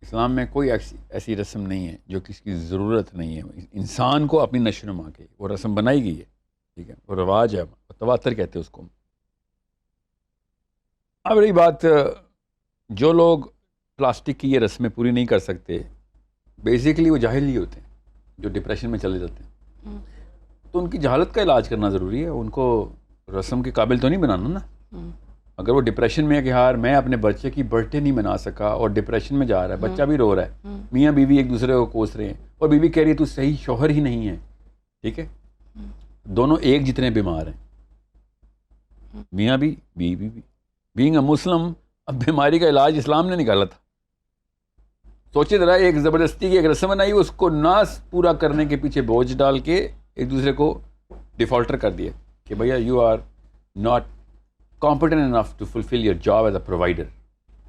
اسلام میں کوئی ایسی رسم نہیں ہے جو کسی کی ضرورت نہیں ہے. انسان کو اپنی نشو و نما کے وہ رسم بنائی گئی ہے, ٹھیک ہے, وہ رواج ہے, تواتر کہتے ہیں اس کو. اب رہی بات, جو لوگ پلاسٹک کی یہ رسمیں پوری نہیں کر سکتے, بیسیکلی وہ جاہل ہی ہوتے ہیں جو ڈپریشن میں چلے جاتے ہیں. تو ان کی جہالت کا علاج کرنا ضروری ہے, ان کو رسم کے قابل تو نہیں بنانا نا. اگر وہ ڈپریشن میں ہے کہ یار میں اپنے بچے کی برتھ ڈے نہیں منا سکا اور ڈپریشن میں جا رہا ہے, بچہ بھی رو رہا ہے, میاں بیوی ایک دوسرے کو کوس رہے ہیں اور بیوی کہہ رہی ہے تو صحیح شوہر ہی نہیں ہے, ٹھیک ہے, دونوں ایک جتنے بیمار ہیں, میاں بھی بیوی بھی. بینگ اے مسلم, اب بیماری کا علاج اسلام نے نکالا تھا. سوچے ذرا, ایک زبردستی کی ایک رسم بنائی, اس کو نہ پورا کرنے کے پیچھے بوجھ ڈال کے ایک دوسرے کو ڈیفالٹر کر دیا کہ بھیا you are not competent enough to fulfill your job as a provider.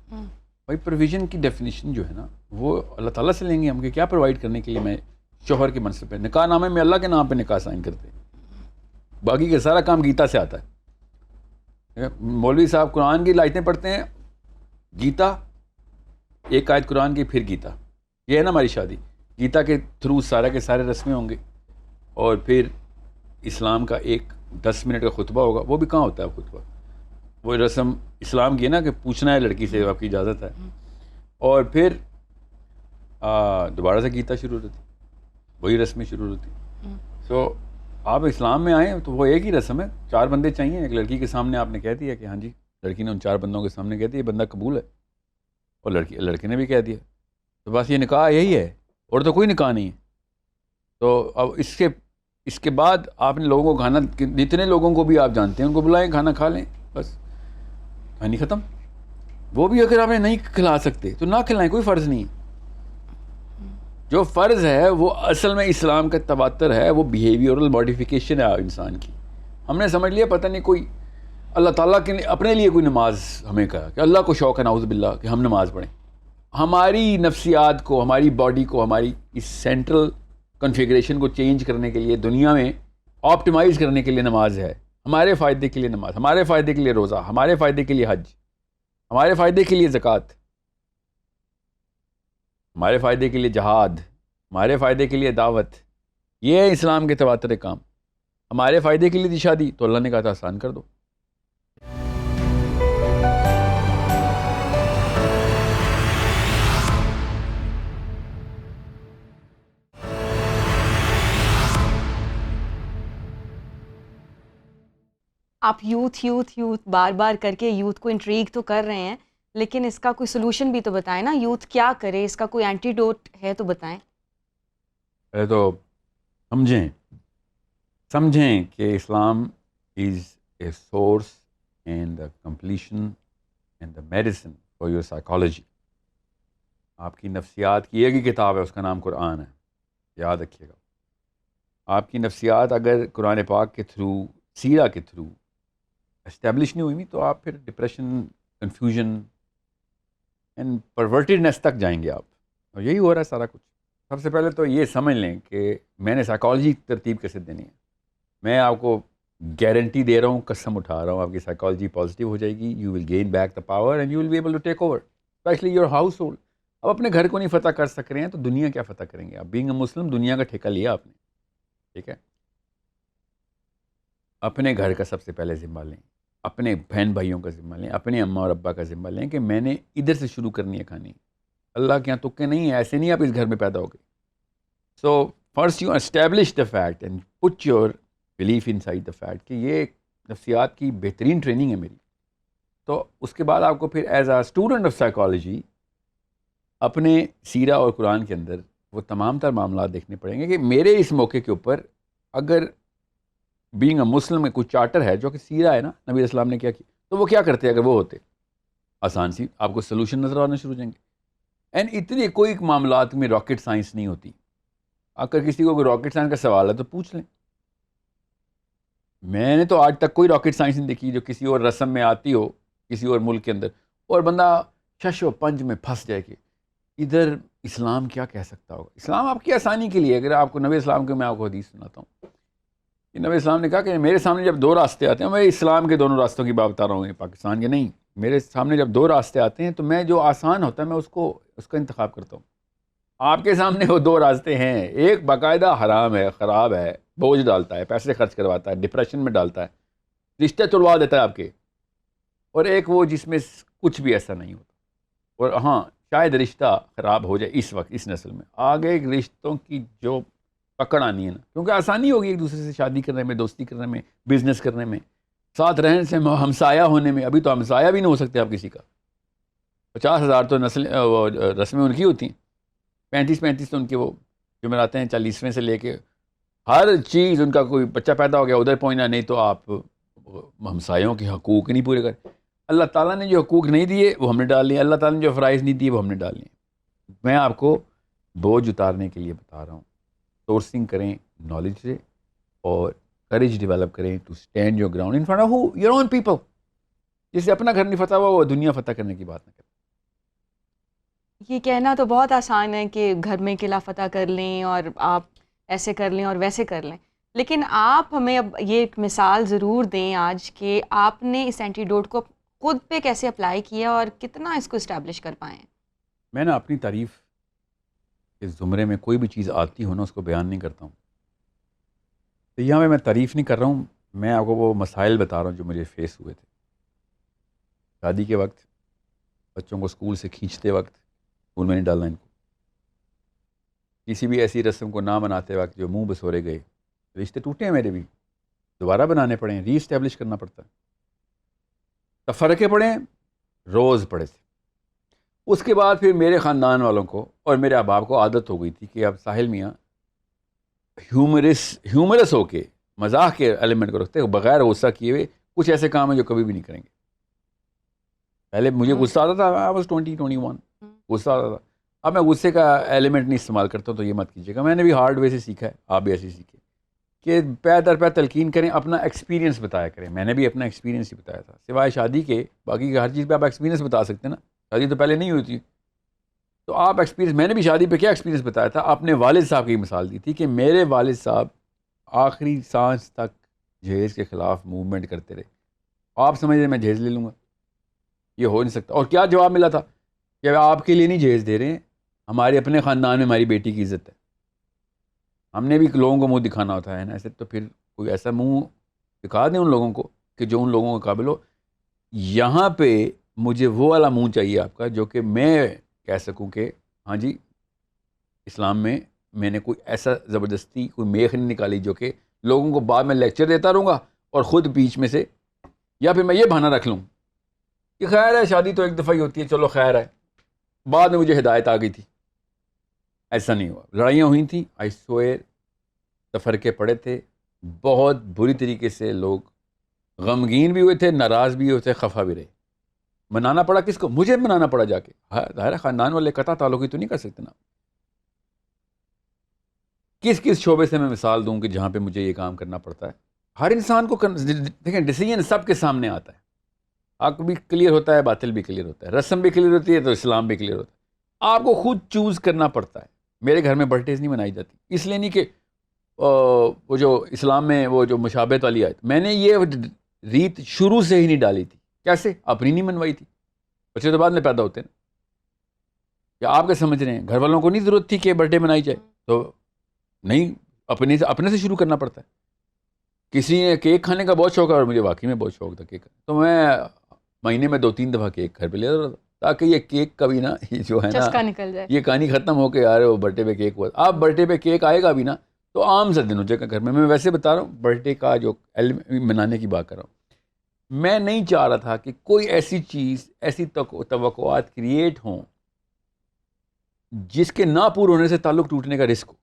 بھائی پروویژن کی ڈیفینیشن جو ہے نا وہ اللہ تعالیٰ سے لیں گے ہم کہ کیا پرووائڈ کرنے کے لیے میں شوہر کے منصب پہ, نکاح نامے میں اللہ کے نام پہ نکاح سائن کرتے ہیں, باقی کا سارا کام گیتا سے آتا ہے. مولوی صاحب قرآن کی آیتیں پڑھتے ہیں, گیتا ایک آیت قرآن کی پھر گیتا, یہ ہے نا ہماری شادی. گیتا کے تھرو سارے کے سارے رسمیں ہوں گے اور پھر اسلام کا ایک 10 منٹ کا خطبہ ہوگا. وہ بھی کہاں ہوتا ہے خطبہ, وہ رسم اسلام کی ہے نا کہ پوچھنا ہے لڑکی سے, آپ کی اجازت ہے, اور پھر دوبارہ سے گیتا شروع ہوتی, وہی رسمیں شروع ہوتی. سو آپ اسلام میں آئیں تو وہ ایک ہی رسم ہے, 4 بندے چاہیے. ایک لڑکی کے سامنے آپ نے کہہ دیا کہ ہاں جی, لڑکی نے ان 4 بندوں کے سامنے کہہ دیا یہ بندہ قبول ہے, اور لڑکے نے بھی کہہ دیا, تو بس یہ نکاح یہی ہے, اور تو کوئی نکاح نہیں ہے. تو اب اس کے بعد آپ نے لوگوں کو کھانا, جتنے لوگوں کو بھی آپ جانتے ہیں ان کو بلائیں, کھانا کھا لیں, بس کہانی ختم. وہ بھی اگر آپ نے نہیں کھلا سکتے تو نہ کھلائیں, کوئی فرض نہیں ہے. جو فرض ہے وہ اصل میں اسلام کا تواتر ہے, وہ بیہیویئرل ماڈیفیکیشن ہے انسان کی. ہم نے سمجھ لیا پتہ نہیں کوئی اللہ تعالیٰ کے اپنے لیے کوئی نماز ہمیں کہا کہ اللہ کو شوق ہے نعوذ باللہ کہ ہم نماز پڑھیں. ہماری نفسیات کو, ہماری باڈی کو, ہماری اس سینٹرل کنفیگریشن کو چینج کرنے کے لیے, دنیا میں آپٹیمائز کرنے کے لیے نماز ہے. ہمارے فائدے کے لیے نماز, ہمارے فائدے کے لیے روزہ, ہمارے فائدے کے لیے حج, ہمارے فائدے کے لیے زکوٰۃ, ہمارے فائدے کے لیے جہاد, ہمارے فائدے کے لیے دعوت. یہ ہے اسلام کے تواتر کام. ہمارے فائدے کے لیے دی شادی تو اللہ نے کہا تھا آسان کر دو. آپ یوتھ بار بار کر کے یوتھ کو انٹریگ تو کر رہے ہیں, لیکن اس کا کوئی سلوشن بھی تو بتائیں نا. یوتھ کیا کرے, اس کا کوئی اینٹیڈوٹ ہے تو بتائیں. پہلے تو سمجھیں کہ Islam is a source and the completion and the medicine for your psychology. آپ کی نفسیات کی ایک ہی کتاب ہے, اس کا نام قرآن ہے, یاد رکھیے گا. آپ کی نفسیات اگر قرآن پاک کے تھرو, سیرہ کے تھرو اسٹیبلش نہیں ہوئی تو آپ پھر ڈپریشن کنفیوژن اینڈ پرورٹیڈنس تک جائیں گے آپ. اور یہی ہو رہا ہے سارا کچھ. سب سے پہلے تو یہ سمجھ لیں کہ میں نے سائیکالوجی ترتیب کیسے دینی ہے. میں آپ کو گارنٹی دے رہا ہوں, قسم اٹھا رہا ہوں, آپ کی سائیکالوجی پازیٹیو ہو جائے گی. You will gain back the power and you will be able to take over especially your household. اب اپنے گھر کو نہیں فتح کر سک رہے ہیں تو دنیا کیا فتح کریں گے آپ. بینگ اے مسلم دنیا کا ٹھیکہ لیا آپ نے, ٹھیک ہے. اپنے گھر کا سب سے پہلے ذمہ لیں, اپنے بہن بھائیوں کا ذمہ لیں, اپنے اماں اور ابا کا ذمہ لیں کہ میں نے ادھر سے شروع کرنی ہے کھانی. اللہ کے یہاں تکے نہیں ہے, ایسے نہیں آپ اس گھر میں پیدا ہو گئے. So first you establish the fact and put your belief in side the fact کہ یہ نفسیات کی بہترین ٹریننگ ہے میری. تو اس کے بعد آپ کو پھر as a student of psychology اپنے سیرہ اور قرآن کے اندر وہ تمام تر معاملات دیکھنے پڑیں گے کہ میرے اس موقع کے اوپر اگر بینگ اے مسلم میں کوئی چارٹر ہے جو کہ سیرہ ہے نا, نبی علیہ السلام نے کیا کیا, تو وہ کیا کرتے اگر وہ ہوتے. آسان سی آپ کو سلوشن نظر آنا شروع ہو جائیں گے. اینڈ اتنی کوئی معاملات میں راکٹ سائنس نہیں ہوتی. اگر کسی کو کوئی راکٹ سائنس کا سوال ہے تو پوچھ لیں. میں نے تو آج تک کوئی راکٹ سائنس نہیں دیکھی جو کسی اور رسم میں آتی ہو کسی اور ملک کے اندر اور بندہ شش و پنج میں پھنس جائے کہ ادھر اسلام کیا کہہ سکتا ہوگا. اسلام آپ کی آسانی کے لیے. اگر آپ کو نبی اسلام کے میں آپ کو حدیث سناتا ہوں کہ نبی اسلام نے کہا کہ میرے سامنے جب دو راستے آتے ہیں, میں اسلام کے دونوں راستوں کی بات بتا رہا ہوں, پاکستان کے نہیں, میرے سامنے جب دو راستے آتے ہیں تو میں جو آسان ہوتا ہے میں اس کا انتخاب کرتا ہوں. آپ کے سامنے وہ دو راستے ہیں, ایک باقاعدہ حرام ہے, خراب ہے, بوجھ ڈالتا ہے, پیسے خرچ کرواتا ہے, ڈپریشن میں ڈالتا ہے, رشتے توڑوا دیتا ہے آپ کے, اور ایک وہ جس میں کچھ بھی ایسا نہیں ہوتا. اور ہاں شاید رشتہ خراب ہو جائے اس وقت اس نسل میں, آگے رشتوں کی جو پکڑ آنی ہے نا, کیونکہ آسانی ہوگی ایک دوسرے سے شادی کرنے میں, دوستی کرنے میں, بزنس کرنے میں, ساتھ رہنے سے, ہمسایہ ہونے میں. ابھی تو ہمسایہ بھی نہیں ہو سکتے آپ کسی کا. 50,000 تو رسمیں ان کی ہوتی ہیں, 35 تو ان کے وہ جو مراتے ہیں 40ویں سے لے کے ہر چیز ان کا. کوئی بچہ پیدا ہو گیا ادھر پہنچنا, نہیں تو آپ ہمسایوں کے حقوق نہیں پورے کر. اللہ تعالیٰ نے جو حقوق نہیں دیے وہ ہم نے ڈال لیے, اللہ تعالیٰ نے جو فرائض نہیں دیے وہ ہم نے ڈال لیے. میں آپ کو بوجھ اتارنے کے لیے بتا رہا ہوں. سورسنگ کریں نالج سے اور کریج ڈیولپ کریں to stand your ground in front of your own people. جسے اپنا گھر نہیں فتح ہوا وہ دنیا فتح کرنے کی بات نہ کریں. یہ کہنا تو بہت آسان ہے کہ گھر میں قلعہ فتح کر لیں اور آپ ایسے کر لیں اور ویسے کر لیں, لیکن آپ ہمیں اب یہ ایک مثال ضرور دیں آج کہ آپ نے اس اینٹیڈوٹ کو خود پہ کیسے اپلائی کیا اور کتنا اس کو اسٹیبلش کر پائیں. میں نا اپنی تعریف کے زمرے میں کوئی بھی چیز آتی ہو نا اس کو بیان نہیں کرتا ہوں. تو یہاں میں تعریف نہیں کر رہا ہوں, میں آپ کو وہ مسائل بتا رہا ہوں جو مجھے فیس ہوئے تھے. شادی کے وقت, بچوں کو اسکول سے کھینچتے وقت, اسکول میں نہیں ڈالنا ان کو, کسی بھی ایسی رسم کو نہ مناتے وقت جو منہ بسورے گئے. رشتے ٹوٹے ہیں میرے بھی, دوبارہ بنانے پڑے ہیں, ری اسٹیبلش کرنا پڑتا ہے. تفرقے پڑے ہیں, روز پڑے تھے. اس کے بعد پھر میرے خاندان والوں کو اور میرے احباب کو عادت ہو گئی تھی کہ اب ساحل میاں ہیومرس ہو کے مزاح کے ایلیمنٹ کو رکھتے ہیں, بغیر غصہ کیے ہوئے کچھ ایسے کام ہیں جو کبھی بھی نہیں کریں گے. پہلے مجھے غصہ آتا تھا, I was 20-21, غصہ آتا تھا. اب میں غصے کا ایلیمنٹ نہیں استعمال کرتا ہوں, تو یہ مت کیجیے گا. میں نے بھی ہارڈ وے سے سیکھا ہے, آپ بھی ایسے ہی سیکھیں کہ پے در پے تلقین کریں, اپنا ایکسپیرینس بتایا کریں. میں نے بھی اپنا ایکسپیرینس ہی بتایا تھا, سوائے شادی کے باقی ہر چیز پہ آپ ایکسپیرینس بتا سکتے ہیں نا. شادی تو پہلے نہیں ہوئی تھی, تو آپ ایکسپیرینس. میں نے بھی شادی پہ کیا ایکسپیرینس بتایا تھا, اپنے والد صاحب کی مثال دی تھی کہ میرے والد صاحب آخری سانس تک جہیز کے خلاف موومنٹ کرتے رہے. آپ سمجھ رہے میں جہیز لے لوں گا, یہ ہو نہیں سکتا. اور کیا جواب ملا تھا کہ آپ کے لیے نہیں جہیز دے رہے ہیں, ہمارے اپنے خاندان میں ہماری بیٹی کی عزت ہے. ہم نے بھی لوگوں کو منہ دکھانا ہوتا ہے نا ایسے, تو پھر کوئی ایسا منہ دکھا دیں ان لوگوں کو کہ جو ان لوگوں کے قابل ہو. یہاں پہ مجھے وہ والا منہ چاہیے آپ کا جو کہ میں کہہ سکوں کہ ہاں جی اسلام میں نے کوئی ایسا زبردستی کوئی میخ نہیں نکالی جو کہ لوگوں کو بعد میں لیکچر دیتا رہوں گا اور خود بیچ میں سے, یا پھر میں یہ بہانہ رکھ لوں کہ خیر ہے شادی تو ایک دفعہ ہی ہوتی ہے, چلو خیر ہے, بعد میں مجھے ہدایت آ گئی تھی. ایسا نہیں ہوا. لڑائیاں ہوئی تھیں, آئی سوئر, تفرقے پڑے تھے, بہت بری طریقے سے لوگ غمگین بھی ہوئے تھے, ناراض بھی ہوئے تھے, خفا بھی رہے. منانا پڑا کس کو؟ مجھے منانا پڑا جا کے. ظاہر خاندان والے قطع تعلقی تو نہیں کر سکتے نا. کس کس شعبے سے میں مثال دوں کہ جہاں پہ مجھے یہ کام کرنا پڑتا ہے. ہر انسان کو دیکھیں ڈیسیجن سب کے سامنے آتا ہے, حق بھی کلیئر ہوتا ہے، باطل بھی کلیئر ہوتا ہے، رسم بھی کلیئر ہوتی ہے تو اسلام بھی کلیئر ہوتا ہے. آپ کو خود چوز کرنا پڑتا ہے. میرے گھر میں برتھ ڈیز نہیں منائی جاتی، اس لیے نہیں کہ وہ جو اسلام میں وہ جو مشابہت والی آیت، میں نے یہ ریت شروع سے ہی نہیں ڈالی تھی. کیسے؟ اپنی نہیں منوائی تھی. بچے تو بعد میں پیدا ہوتے ہیں. یا آپ کیا سمجھ رہے ہیں؟ گھر والوں کو نہیں ضرورت تھی کہ برتھ ڈے منائی جائے، تو نہیں، اپنے سے شروع کرنا پڑتا ہے. کسی نے کیک کھانے کا بہت شوق ہے، اور مجھے واقعی میں بہت شوق تھا کیک، تو میں مہینے میں 2-3 دفعہ کیک گھر پہ لے آتا تھا، تاکہ یہ کیک کبھی نا یہ جو ہے نا چسکا نکل جائے. یہ کہانی ختم ہو کے یار وہ برتھ ڈے پہ کیک ہوا. آپ برتھ ڈے پہ کیک آئے گا بھی نا تو عام سا دن ہو جائے گا گھر میں ویسے بتا رہا ہوں برتھ ڈے کا جو منانے کی بات کر رہا ہوں. میں نہیں چاہ رہا تھا کہ کوئی ایسی چیز، ایسی توقعات کریٹ ہوں جس کے نہ پورے ہونے سے تعلق ٹوٹنے کا رسک ہو.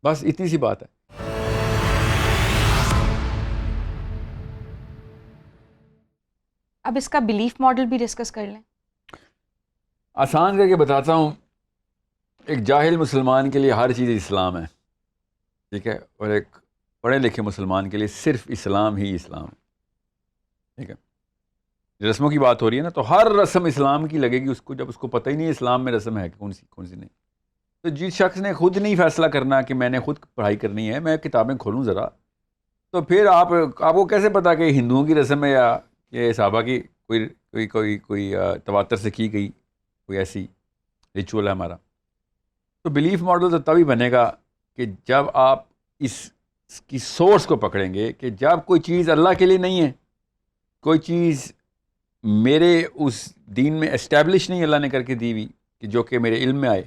بس اتنی سی بات ہے. اب اس کا بلیف ماڈل بھی ڈسکس کر لیں. آسان کر کے بتاتا ہوں. ایک جاہل مسلمان کے لیے ہر چیز اسلام ہے، ٹھیک ہے، اور ایک پڑھے لکھے مسلمان کے لیے صرف اسلام ہی اسلام ہے، ٹھیک ہے. رسموں کی بات ہو رہی ہے نا، تو ہر رسم اسلام کی لگے گی اس کو، جب اس کو پتہ ہی نہیں اسلام میں رسم ہے کون سی نہیں. تو جس شخص نے خود نہیں فیصلہ کرنا کہ میں نے خود پڑھائی کرنی ہے، میں کتابیں کھولوں ذرا، تو پھر آپ کو کیسے پتا کہ ہندوؤں کی رسم ہے یا یہ صحابہ کی کوئی تواتر سے کی گئی کوئی ایسی ریچول ہے ہمارا. تو بلیف ماڈل تو تبھی بنے گا کہ جب آپ اس کی سورس کو پکڑیں گے، کہ جب کوئی چیز اللہ کے لیے نہیں ہے، کوئی چیز میرے اس دین میں اسٹیبلش نہیں اللہ نے کر کے دی ہوئی کہ جو کہ میرے علم میں آئے،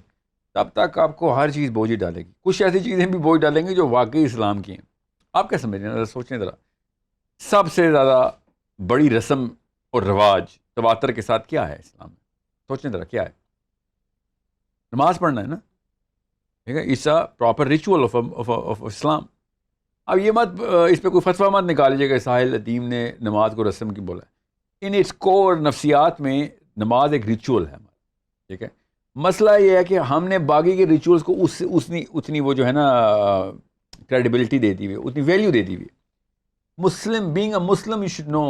تب تک آپ کو ہر چیز بوجھ ہی ڈالے گی. کچھ ایسی چیزیں بھی بوجھ ڈالیں گے جو واقعی اسلام کی ہیں. آپ کیا سمجھ رہے ہیں؟ ذرا سوچیں ذرا. سب سے زیادہ بڑی رسم اور رواج تواتر کے ساتھ کیا ہے اسلام میں؟ سوچیں ذرا کیا ہے؟ نماز پڑھنا ہے نا، ٹھیک ہے. It's a proper ritual of Islam. اب یہ مت اس پہ کوئی فتویٰ مت نکالیجیے کہ ساحل ادیم نے نماز کو رسم کی بولا ہے. ان اٹس کور نفسیات میں نماز ایک ریچول ہے ہمارا، ٹھیک ہے. مسئلہ یہ ہے کہ ہم نے باقی کے ریچولز کو اتنی وہ جو ہے نا کریڈیبلٹی دے دی ہوئی، اتنی ویلیو دے دی ہوئی. Muslim being a Muslim you should know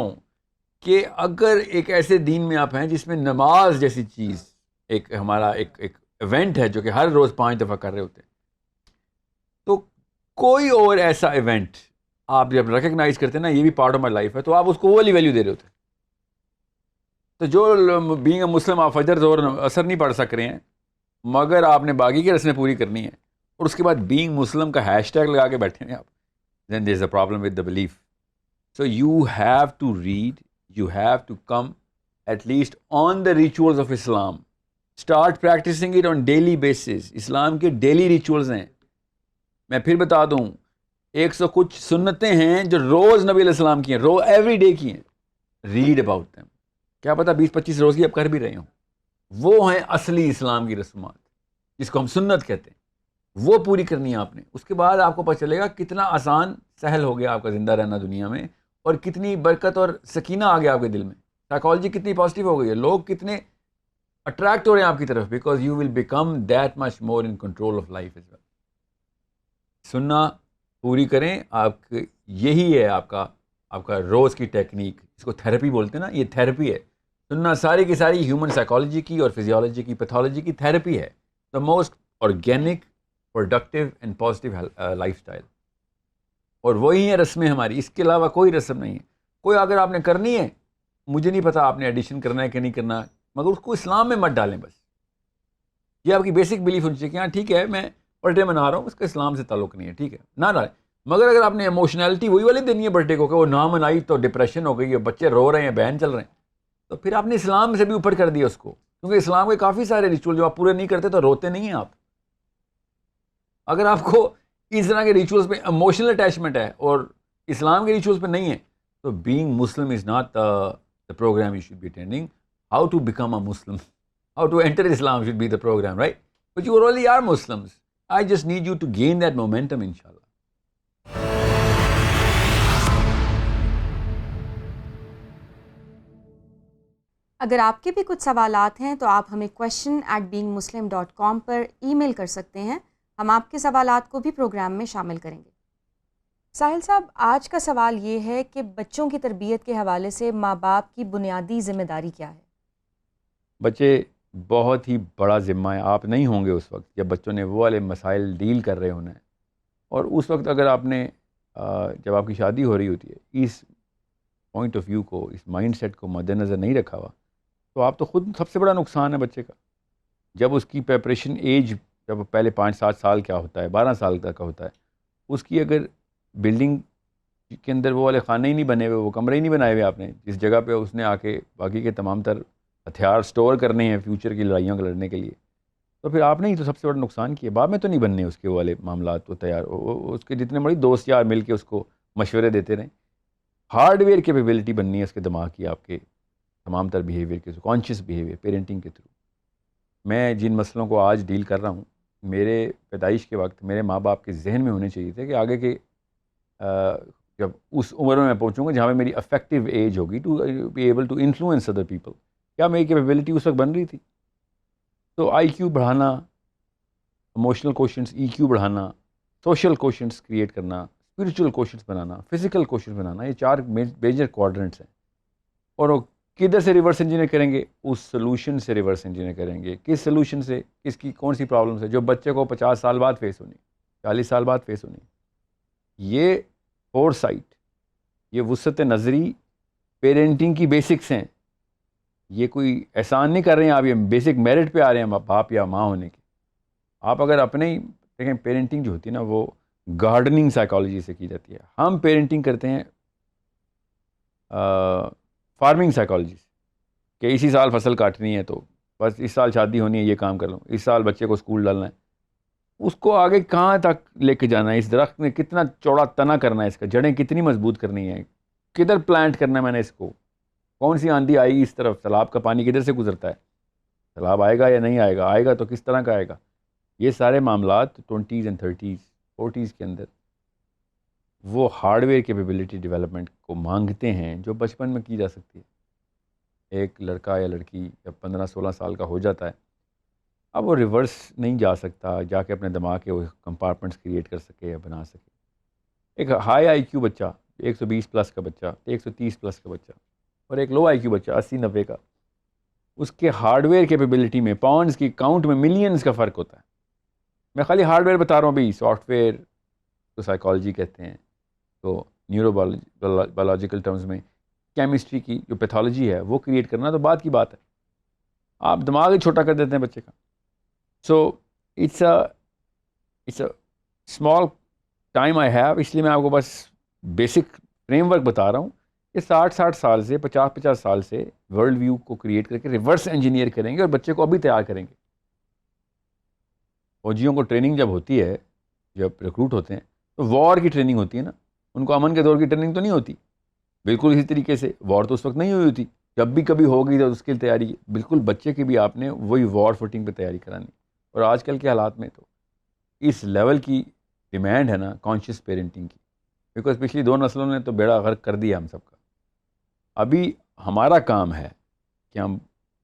کہ اگر ایک ایسے دین میں آپ ہیں جس میں نماز جیسی چیز ایک ہمارا ایک ایونٹ ہے جو کہ ہر روز 5 دفعہ کر رہے ہوتے ہیں، تو کوئی اور ایسا ایونٹ آپ جب ریکگنائز کرتے ہیں نا یہ بھی پارٹ آف مائی لائف ہے، تو آپ اس کو والی ویلیو دے رہے ہوتے ہیں. تو جو بینگ اے مسلم آپ فجر ظہر اثر نہیں پڑھ سک رہے ہیں، مگر آپ نے باقی کی رسمیں پوری کرنی ہے، اور اس کے بعد بینگ مسلم کا ہیش ٹیگ لگا کے بیٹھے ہیں آپ، then there is a problem with the belief. So you have to read, you have to come at least on the rituals of Islam. Start practicing it on daily basis. Islam کے daily rituals ہیں. میں پھر بتا دوں 100 کچھ سنتیں ہیں جو روز نبی علیہ السلام کی ہیں، ایوری ڈے کی ہیں. Read about them. کیا پتہ 20-25 روز کی آپ کر بھی رہے ہوں. وہ ہیں اصلی اسلام کی رسومات جس کو ہم سنت کہتے ہیں. وہ پوری کرنی ہے آپ نے. اس کے بعد آپ کو پتہ چلے گا کتنا آسان سہل ہو گیا آپ کا زندہ رہنا دنیا میں، اور کتنی برکت اور سکینہ آ گیا آپ کے دل میں. سائیکالوجی کتنی پازیٹیو ہو گئی ہے، لوگ کتنے اٹریکٹ ہو رہے ہیں آپ کی طرف، because you will become that much more in control of life as well. سننا پوری کریں. آپ یہی ہے آپ کا روز کی ٹیکنیک، اس کو تھیراپی بولتے ہیں نا، یہ تھیراپی ہے. سننا ساری کی ساری ہیومن سائیکالوجی کی اور فزیولوجی کی پیتھولوجی کی تھیراپی ہے. The most organic productive and positive life style. اور وہی ہیں رسمیں ہماری، اس کے علاوہ کوئی رسم نہیں ہے. کوئی اگر آپ نے کرنی ہے، مجھے نہیں پتا آپ نے ایڈیشن کرنا ہے کہ نہیں کرنا، مگر اس کو اسلام میں مت ڈالیں. بس یہ آپ کی بیسک بلیف ہونی چاہیے کہ ہاں ٹھیک ہے میں برتھ ڈے منا رہا ہوں، اس کا اسلام سے تعلق نہیں ہے، ٹھیک ہے نہ ڈالیں. مگر اگر آپ نے ایموشنالٹی وہی والی دینی ہے برتھ ڈے کو کہ وہ نہ منائی تو ڈپریشن ہو گئی ہے، بچے رو رہے ہیں، بہن چل رہے ہیں، تو پھر آپ نے اسلام سے بھی اوپر کر دیا اس کو. کیونکہ اسلام کے کافی سارے ریچول جو آپ پورے نہیں کرتے تو روتے نہیں ہیں آپ. اگر آپ کو اس طرح کے ریچولز پہ ایموشنل اٹیچمنٹ ہے اور اسلام کے ریچولز پہ نہیں ہے، تو being Muslim is not the program you should be attending. How to become a Muslim, how to enter Islam should be the program, right? But you already are Muslims. I just need you to gain that momentum, inshallah. اگر آپ کے بھی کچھ سوالات ہیں تو آپ ہمیں question@beingmuslim.com پر ای میل کر سکتے ہیں. ہم آپ کے سوالات کو بھی پروگرام میں شامل کریں گے. ساحل صاحب، آج کا سوال یہ ہے کہ بچوں کی تربیت کے حوالے سے ماں باپ کی بنیادی ذمہ داری کیا ہے؟ بچے بہت ہی بڑا ذمہ ہے. آپ نہیں ہوں گے اس وقت جب بچوں نے وہ والے مسائل ڈیل کر رہے ہونا ہے، اور اس وقت اگر آپ نے جب آپ کی شادی ہو رہی ہوتی ہے اس پوائنٹ آف ویو کو، اس مائنڈ سیٹ کو مد نظر نہیں رکھا ہوا، تو آپ تو خود سب سے بڑا نقصان ہے بچے کا. جب اس کی پریپریشن ایج، جب پہلے 5-7 سال کیا ہوتا ہے، 12 سال تک کا ہوتا ہے، اس کی اگر بلڈنگ کے اندر وہ والے خانے ہی نہیں بنے ہوئے، وہ کمرے ہی نہیں بنائے ہوئے آپ نے جس جگہ پہ اس نے آ کے باقی کے تمام تر ہتھیار سٹور کرنے ہیں فیوچر کی لڑائیوں کو لڑنے کے لیے، تو پھر آپ نے ہی تو سب سے بڑا نقصان کیا. بعد میں تو نہیں بننے اس کے وہ والے معاملات وہ تیار، اس کے جتنے بڑی دوست یار مل کے اس کو مشورے دیتے رہیں. ہارڈ ویئر کیپیبلٹی بننی ہے اس کے دماغ کی، آپ کے تمام تر بیہیویئر کے کانشیس بیہیویئر پیرنٹنگ کے تھرو. میں جن مسئلوں کو آج ڈیل کر رہا ہوں، میرے پیدائش کے وقت میرے ماں باپ کے ذہن میں ہونے چاہیے تھے کہ آگے کے جب اس عمر میں پہنچوں گا جہاں پہ میری افیکٹو ایج ہوگی to be able to influence other people, کیا میری کیپیبلٹی اس وقت بن رہی تھی؟ تو آئی کیو بڑھانا، ایموشنل کوشنٹس ای کیو بڑھانا، سوشل کوشنٹس کریٹ کرنا، اسپریچول کوشنٹس بنانا، فزیکل کوشنٹس بنانا، یہ 4 میجر کوارڈرنٹس ہیں. اور وہ کدھر سے ریورس انجینئر کریں گے؟ اس سلوشن سے ریورس انجینئر کریں گے. کس سلوشن سے؟ کس کی کون سی پرابلمس ہے جو بچے کو 50 سال بعد فیس ہونی، 40 سال بعد فیس ہونی. یہ فور سائٹ، یہ وسعت نظری پیرنٹنگ کی بیسکس ہیں. یہ کوئی احسان نہیں کر رہے ہیں آپ، یہ بیسک میرٹ پہ آ رہے ہیں باپ یا ماں ہونے کے. آپ اگر اپنے ہی دیکھیں، پیرنٹنگ جو ہوتی ہے نا وہ گارڈننگ سائیکالوجی سے کی جاتی ہے. ہم پیرنٹنگ کرتے ہیں فارمنگ سائیکالوجی سے، کہ اسی سال فصل کاٹنی ہے تو بس اس سال شادی ہونی ہے، یہ کام کر لوں، اس سال بچے کو اسکول ڈالنا ہے. اس کو آگے کہاں تک لے کے جانا ہے؟ اس درخت میں کتنا چوڑا تنا کرنا ہے، اس کا جڑیں کتنی مضبوط کرنی ہے، کدھر پلانٹ کرنا ہے میں نے اس کو، کون سی آندھی آئی اس طرف، تالاب کا پانی کدھر سے گزرتا ہے، تالاب آئے گا یا نہیں آئے گا، آئے گا تو کس طرح کا آئے گا. یہ سارے معاملات 20s and 30s 40s کے اندر وہ ہارڈ ویئر کیپیبلٹی ڈیولپمنٹ کو مانگتے ہیں جو بچپن میں کی جا سکتی ہے. ایک لڑکا یا لڑکی جب 15-16 سال کا ہو جاتا ہے، اب وہ ریورس نہیں جا سکتا، جا کے اپنے دماغ کے وہ کمپارٹمنٹس کریٹ کر سکے یا بنا سکے. ایک ہائی آئی کیو بچہ، 120 پلس کا بچہ، 130 پلس کا بچہ، اور ایک لو آئی کیو بچہ 80-90 کا، اس کے ہارڈ ویئر کیپیبلٹی میں، پاؤنڈز کی کاؤنٹ میں ملینز کا فرق ہوتا ہے. میں خالی ہارڈ ویئر بتا رہا ہوں. بھی سافٹ ویئر کو سائیکالوجی کہتے ہیں، تو نیورو بایولوجیکل ٹرمز میں کیمسٹری کی جو پیتھولوجی ہے وہ کریٹ کرنا تو بعد کی بات ہے. آپ دماغ ہی چھوٹا کر دیتے ہیں بچے کا. So it's a small time I have, اس لیے میں آپ کو بس بیسک فریم ورک بتا رہا ہوں کہ 60 سال سے 50 سال سے ورلڈ ویو کو کریٹ کر کے ریورس انجینئر کریں گے اور بچے کو ابھی تیار کریں گے. فوجیوں کو ٹریننگ جب ہوتی ہے، جب ریکروٹ ہوتے ہیں تو وار کی ٹریننگ ہوتی ہے نا، ان کو امن کے دور کی ٹریننگ تو نہیں ہوتی. بالکل اسی طریقے سے وار تو اس وقت نہیں ہوئی ہوتی، جب بھی کبھی ہوگی تو اس کی تیاری بالکل بچے کی بھی آپ نے وہی وار فوٹنگ پہ تیاری کرانی. اور آج کل کے حالات میں تو اس لیول کی ڈیمانڈ ہے نا کانشیس پیرنٹنگ کی، بیکاز پچھلی 2 نسلوں نے تو بیڑا غرق کر دیا ہم سب کا. ابھی ہمارا کام ہے کہ ہم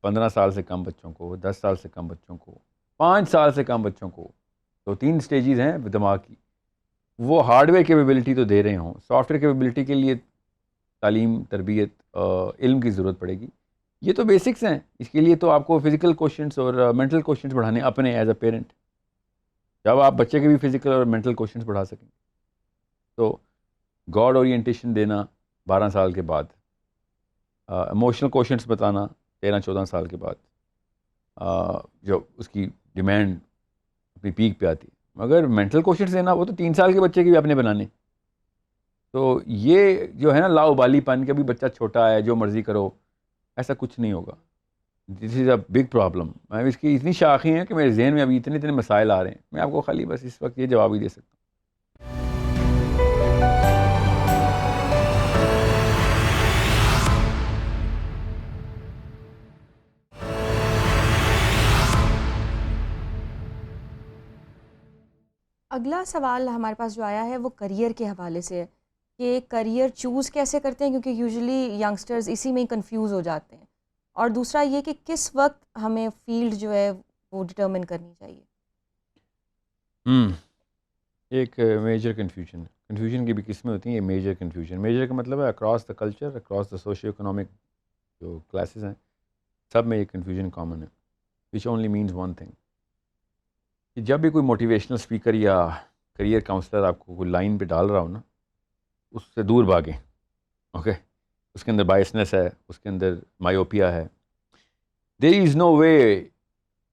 15 سال سے کم بچوں کو، 10 سال سے کم بچوں کو، 5 سال سے کم بچوں کو، تو 3 سٹیجز ہیں دماغ کی، وہ ہارڈ ویئر کیپیبلٹی تو دے رہے ہوں. سافٹ ویئر کیپیبلٹی کے لیے تعلیم، تربیت، علم کی ضرورت پڑے گی. یہ تو بیسکس ہیں. اس کے لیے تو آپ کو فزیکل کوشچنس اور مینٹل کوشچنس بڑھانے اپنے ایز اے پیرنٹ، جب آپ بچے کے بھی فزیکل اور مینٹل کوشچنس بڑھا سکیں. تو گاڈ اورینٹیشن دینا 12 سال کے بعد، ایموشنل کوشچنس بتانا 13-14 سال کے بعد، جو اس کی ڈیمانڈ اپنی پیک پہ آتی ہے. مگر مینٹل کوشچنس دینا وہ تو 3 سال کے بچے کے بھی اپنے بنانے. تو یہ جو ہے نا لاؤبالی پن کہ ابھی بچہ چھوٹا ہے جو مرضی کرو، ایسا کچھ نہیں ہوگا. دس از اے بگ پرابلم. میں اس کی اتنی شاخیں ہیں کہ میرے ذہن میں ابھی اتنے مسائل آ رہے ہیں، میں آپ کو خالی بس اس وقت یہ جواب ہی دے سکتا ہوں. اگلا سوال ہمارے پاس جو آیا ہے وہ کریئر کے حوالے سے ہے کہ کریئر چوز کیسے کرتے ہیں، کیونکہ یوزلی ینگسٹرز اسی میں ہی کنفیوز ہو جاتے ہیں. اور دوسرا یہ کہ کس وقت ہمیں فیلڈ جو ہے وہ ڈٹرمن کرنی چاہیے. ایک میجر کنفیوژن ہے. کنفیوژن کی بھی قسمیں ہوتی ہیں. یہ میجر کنفیوژن. میجر کا مطلب ہے across the culture, across the socio economic جو کلاسز ہیں سب میں یہ کنفیوژن کامن ہے. Which only means one thing کہ جب بھی کوئی موٹیویشنل اسپیکر یا کریئر کاؤنسلر آپ کو کوئی لائن پہ ڈال رہا ہو نا، اس سے دور بھاگیں. اوکے، اس کے اندر بائسنس ہے، اس کے اندر مایوپیا ہے. دیر از نو وے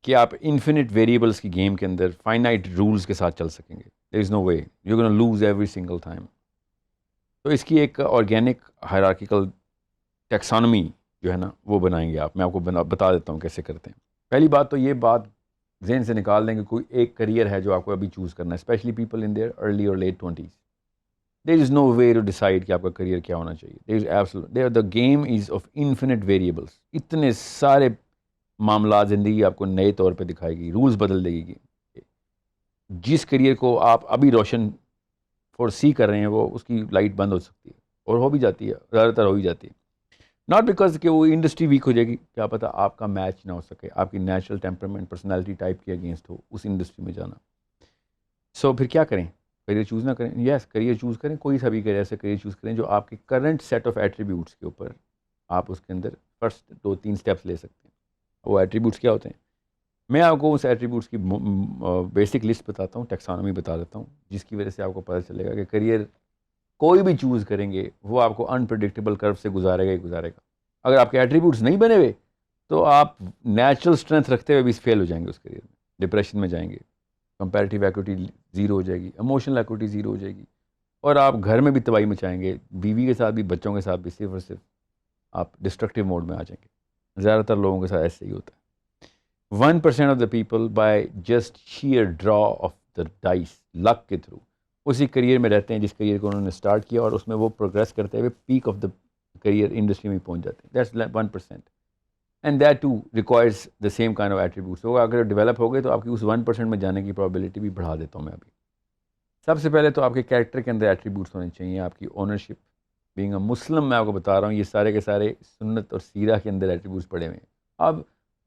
کہ آپ انفینٹ ویریبلس کی گیم کے اندر فائنائٹ رولز کے ساتھ چل سکیں گے. There is no way, you gonna lose every single time. تو اس کی ایک آرگینک ہائرارکیکل ٹیکسانومی جو ہے نا وہ بنائیں گے آپ. میں آپ کو بتا دیتا ہوں کیسے کرتے ہیں. پہلی بات تو یہ بات ذہن سے نکال دیں کہ کوئی ایک کریئر ہے جو آپ کو ابھی چوز کرنا ہے، especially people in their early اور late 20s. There is no way to decide کہ آپ کا کریئر کیا ہونا چاہیے. There is absolute the game is of infinite variables. اتنے سارے معاملات زندگی آپ کو نئے طور پہ دکھائے گی، رولز بدل دے گی. جس کریئر کو آپ ابھی روشن فور سی کر رہے ہیں وہ اس کی لائٹ بند ہو سکتی ہے، اور ہو بھی جاتی ہے، زیادہ تر ہو ہی جاتی ہے. ناٹ بیکاز کہ وہ انڈسٹری ویک ہو جائے گی، کیا پتہ آپ کا میچ نہ ہو سکے، آپ کی نیچرل ٹیمپرمنٹ پرسنالٹی ٹائپ کے اگینسٹ ہو اس انڈسٹری میں جانا. سو پھر کیا کریں؟ کریئر چوز نہ کریں. یس، کریئر چوز کریں، کوئی سا بھی کریئر ایسے کریئر چوز کریں جو آپ کے کرنٹ سیٹ آف ایٹریبیوٹس کے اوپر آپ اس کے اندر فرسٹ 2-3 اسٹیپس لے سکتے ہیں. وہ ایٹریبیوٹس کیا ہوتے ہیں؟ میں آپ کو اس ایٹریبیوٹس کی بیسک لسٹ بتاتا ہوں، ٹیکسانومی بتا دیتا ہوں، جس کی وجہ سے آپ کو پتہ چلے گا کہ کریئر کوئی بھی چوز کریں گے وہ آپ کو انپریڈکٹیبل کرو سے گزارے گا ہی گزارے گا. اگر آپ کے ایٹریبیوٹس نہیں بنے ہوئے تو آپ نیچرل اسٹرینتھ رکھتے ہوئے بھی فیل ہو جائیں گے اس کریئر میں، ڈپریشن میں جائیں گے، کمپیریٹیو ایکوٹی زیرو ہو جائے گی، ایموشنل ایکوٹی زیرو ہو جائے گی، اور آپ گھر میں بھی تباہی مچائیں گے، بیوی کے ساتھ بھی، بچوں کے ساتھ بھی. صرف اور صرف آپ ڈسٹرکٹیو موڈ میں آ جائیں گے. زیادہ تر لوگوں کے ساتھ ایسے ہی ہوتا ہے. 1% of the people by just sheer draw of the dice, luck کے تھرو اسی کریئر میں رہتے ہیں جس کریئر کو انہوں نے اسٹارٹ کیا، اور اس میں وہ پروگریس کرتے ہوئے peak of the career industry میں پہنچ جاتے ہیں. That's 1%. And that too requires the same kind of attributes. وہ اگر ڈیولپ ہو گئے تو آپ کی اس 1% میں جانے کی پرابیلٹی بھی بڑھا دیتا ہوں میں ابھی. سب سے پہلے تو آپ کے کیریکٹر کے اندر ایٹریبیوٹس ہونے چاہیے. آپ کی اونرشپ، بینگ اے مسلم، میں آپ کو بتا رہا ہوں یہ سارے کے سارے سنت اور سیرہ کے اندر ایٹریبیوٹس پڑے ہوئے ہیں. اب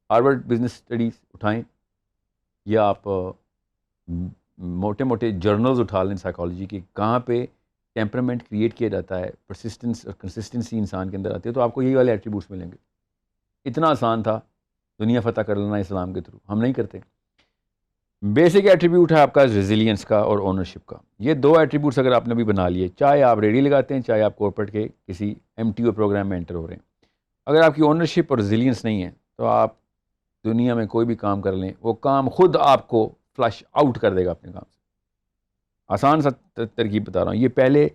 ہارورڈ بزنس اسٹڈیز اٹھائیں یا آپ موٹے موٹے جرنلز اٹھا لیں سائیکالوجی کی، کہاں پہ ٹیمپرمنٹ کریٹ کیا جاتا ہے، پرسسٹنس اور کنسسٹنسی انسان کے اندر آتی ہے، تو آپ کو یہی والے ایٹریبیوٹس ملیں گے. اتنا آسان تھا دنیا فتح کر لینا اسلام کے تھرو، ہم نہیں کرتے. بیسک ایٹریبیوٹ ہے آپ کا ریزیلینس کا اور اونرشپ کا. یہ 2 ایٹریبیوٹس اگر آپ نے بھی بنا لیے، چاہے آپ ریڈی لگاتے ہیں، چاہے آپ کارپوریٹ کے کسی MTO پروگرام میں انٹر ہو رہے ہیں، اگر آپ کی اونرشپ اور ریزیلینس نہیں ہے تو آپ دنیا میں کوئی بھی کام کر لیں، وہ کام خود آپ کو فلش آؤٹ کر دے گا اپنے کام سے. آسان سا ترکیب بتا رہا ہوں. یہ پہلے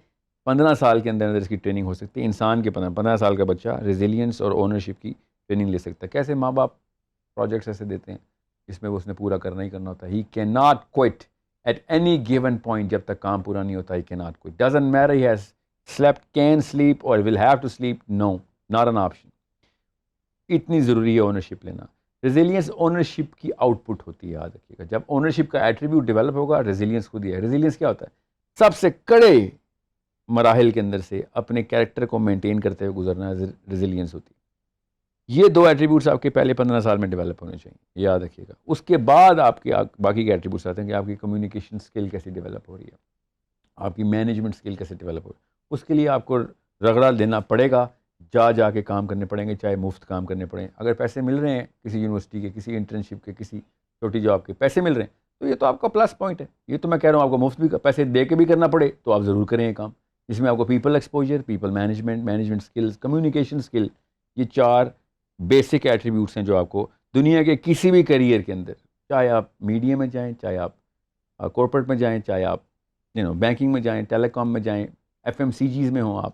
15 سال کے اندر اس کی ٹریننگ ہو سکتی ہے. انسان کے 15 سال کا بچہ ریزیلینس اور اونرشپ کی ٹریننگ لے سکتا ہے. کیسے؟ ماں باپ پروجیکٹس ایسے دیتے ہیں جس میں وہ اس نے پورا کرنا ہی کرنا ہوتا ہے. He cannot quit at any given point. جب تک کام پورا نہیں ہوتا he cannot quit. Doesn't matter he has slept, can sleep اور will have to sleep, no, not an option. اتنی ضروری ہے اونرشپ لینا. ریزیلینس اونرشپ کی آؤٹ پٹ ہوتی ہے، یاد رکھیے گا. جب اونرشپ کا ایٹریبیوٹ ڈیولپ ہوگا، ریزیلینس خود ہی ہے. ریزیلینس کیا ہوتا ہے؟ سب سے کڑے مراحل کے اندر سے اپنے کیریکٹر کو مینٹین کرتے ہوئے گزرنا ریزیلینس ہوتی ہے. یہ 2 ایٹریبیوٹس آپ کے پہلے 15 سال میں ڈیولپ ہونے چاہیے، یاد رکھیے گا. اس کے بعد آپ کے باقی کے ایٹریبیوٹس آتے ہیں کہ آپ کی کمیونیکیشن اسکل کیسے ڈیولپ ہو رہی ہے، آپ کی مینجمنٹ اسکل کیسے ڈیولپ ہو رہی ہے. اس کے لیے آپ کو رگڑا دینا پڑے گا، جا کے کام کرنے پڑیں گے، چاہے مفت کام کرنے پڑیں. اگر پیسے مل رہے ہیں کسی یونیورسٹی کے، کسی انٹرنشپ کے، کسی چھوٹی جاب کے پیسے مل رہے ہیں تو یہ تو آپ کا پلس پوائنٹ ہے. یہ تو میں کہہ رہا ہوں آپ کو مفت بھی پیسے دے کے بھی کرنا پڑے تو آپ ضرور کریں یہ کام، جس میں آپ کو people exposure, people management skills, communication skill, یہ 4 بیسک ایٹریبیوٹس ہیں جو آپ کو دنیا کے کسی بھی کریئر کے اندر، چاہے آپ میڈیا میں جائیں، چاہے آپ کارپوریٹ میں جائیں، چاہے آپ بینکنگ میں جائیں، ٹیلی کام میں جائیں، FMCGs میں ہوں آپ،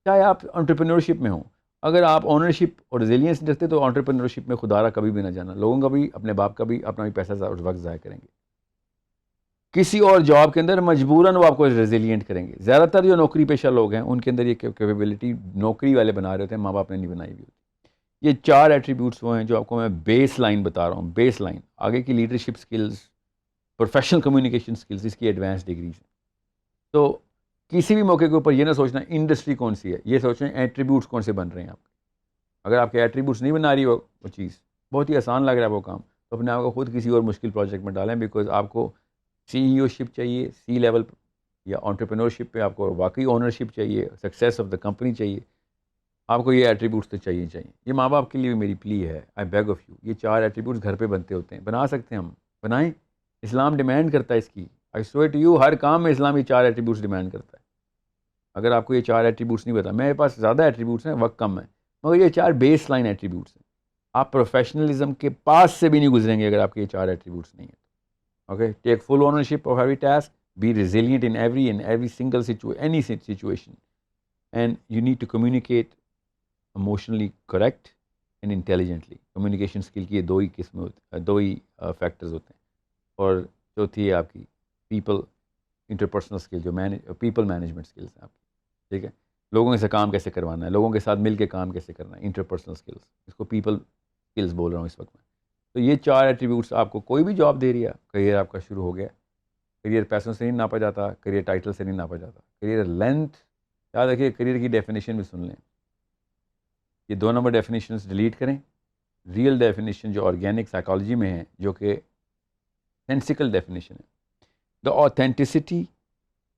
چاہے آپ انٹرپرینورشپ میں ہوں. اگر آپ اونرشپ اور ریزیلینس نہیں رکھتے تو انٹرپرینورشپ میں خدا را کبھی بھی نہ جانا. لوگوں کا بھی، اپنے باپ کا بھی، اپنا بھی پیسہ اور وقت ضائع کریں گے. کسی اور جاب کے اندر مجبوراً وہ آپ کو ریزیلینٹ کریں گے. زیادہ تر جو نوکری پیشہ لوگ ہیں ان کے اندر یہ کیپیبلٹی نوکری والے بنا رہے ہوتے ہیں، ماں باپ نے نہیں بنائی ہوئی ہوتی. یہ 4 ایٹریبیوٹس وہ ہیں جو آپ کو میں بیس لائن بتا رہا ہوں. بیس لائن آگے کی leadership skills, professional communication skills, اس کی ایڈوانس ڈگریز ہیں. تو کسی بھی موقع کے اوپر یہ نہ سوچنا انڈسٹری کون سی ہے، یہ سوچیں ایٹریبیوٹس کون سے بن رہے ہیں آپ کے. اگر آپ کے ایٹریبیوٹس نہیں بنا رہی ہو وہ چیز، بہت ہی آسان لگ رہا ہے وہ کام، تو اپنے آپ کو خود کسی اور مشکل پروجیکٹ میں ڈالیں. بیکاز آپ کو CEO شپ چاہیے، C لیول یا انٹرپرینورشپ پہ آپ کو واقعی اونرشپ چاہیے, سکسیس آف دا کمپنی چاہیے, آپ کو یہ ایٹریبیوٹس تو چاہیے. یہ ماں باپ کے لیے بھی میری پلی ہے, آئی بیگ آف یو, یہ 4 ایٹریبیوٹس گھر پہ بنتے ہوتے ہیں, بنا سکتے ہیں ہم, بنائیں. اسلام ڈیمانڈ کرتا ہے اس کی, آئی سویئر ٹو یو, ہر کام میں اسلام یہ 4 ایٹریبیوٹس ڈیمانڈ کرتا ہے. اگر آپ کو یہ 4 ایٹریبیوٹس نہیں پتا, میرے پاس زیادہ ایٹریبیوٹس ہیں, وقت کم ہے, مگر یہ 4 بیس لائن ایٹریبیوٹس ہیں. آپ پروفیشنلزم کے پاس سے بھی نہیں گزریں گے اگر آپ کے یہ 4 ایٹریبیوٹس نہیں ہیں. Okay, take full ownership of every task, be resilient in every single any situation, and you need to communicate emotionally correct and intelligently. Communication skill کی یہ 2 ہی قسمیں ہوتی ہیں, 2 ہی فیکٹرز ہوتے ہیں. اور چوتھی ہے آپ کی پیپل انٹرپرسنل اسکل, جو پیپل مینجمنٹ اسکلس ہیں آپ کی, ٹھیک ہے, لوگوں سے کام کیسے کروانا ہے, لوگوں کے ساتھ مل کے کام کیسے کرنا ہے, انٹرپرسنل اسکلس, اس کو پیپل اسکلس بول رہا ہوں اس وقت میں. تو یہ 4 ایٹریبیوٹس آپ کو کوئی بھی جاب دے رہی ہے, کریئر آپ کا شروع ہو گیا. کریئر پیسوں سے نہیں ناپا جاتا, کریئر ٹائٹل سے نہیں ناپا جاتا, کریئر لینتھ. یاد رکھیے کریئر کی ڈیفینیشن بھی سن لیں, یہ 2 نمبر ڈیفینیشنز ڈیلیٹ کریں. ریئل ڈیفینیشن جو آرگینک سائیکالوجی میں ہے, جو کہ سینسیکل ڈیفینیشن ہے, the authenticity,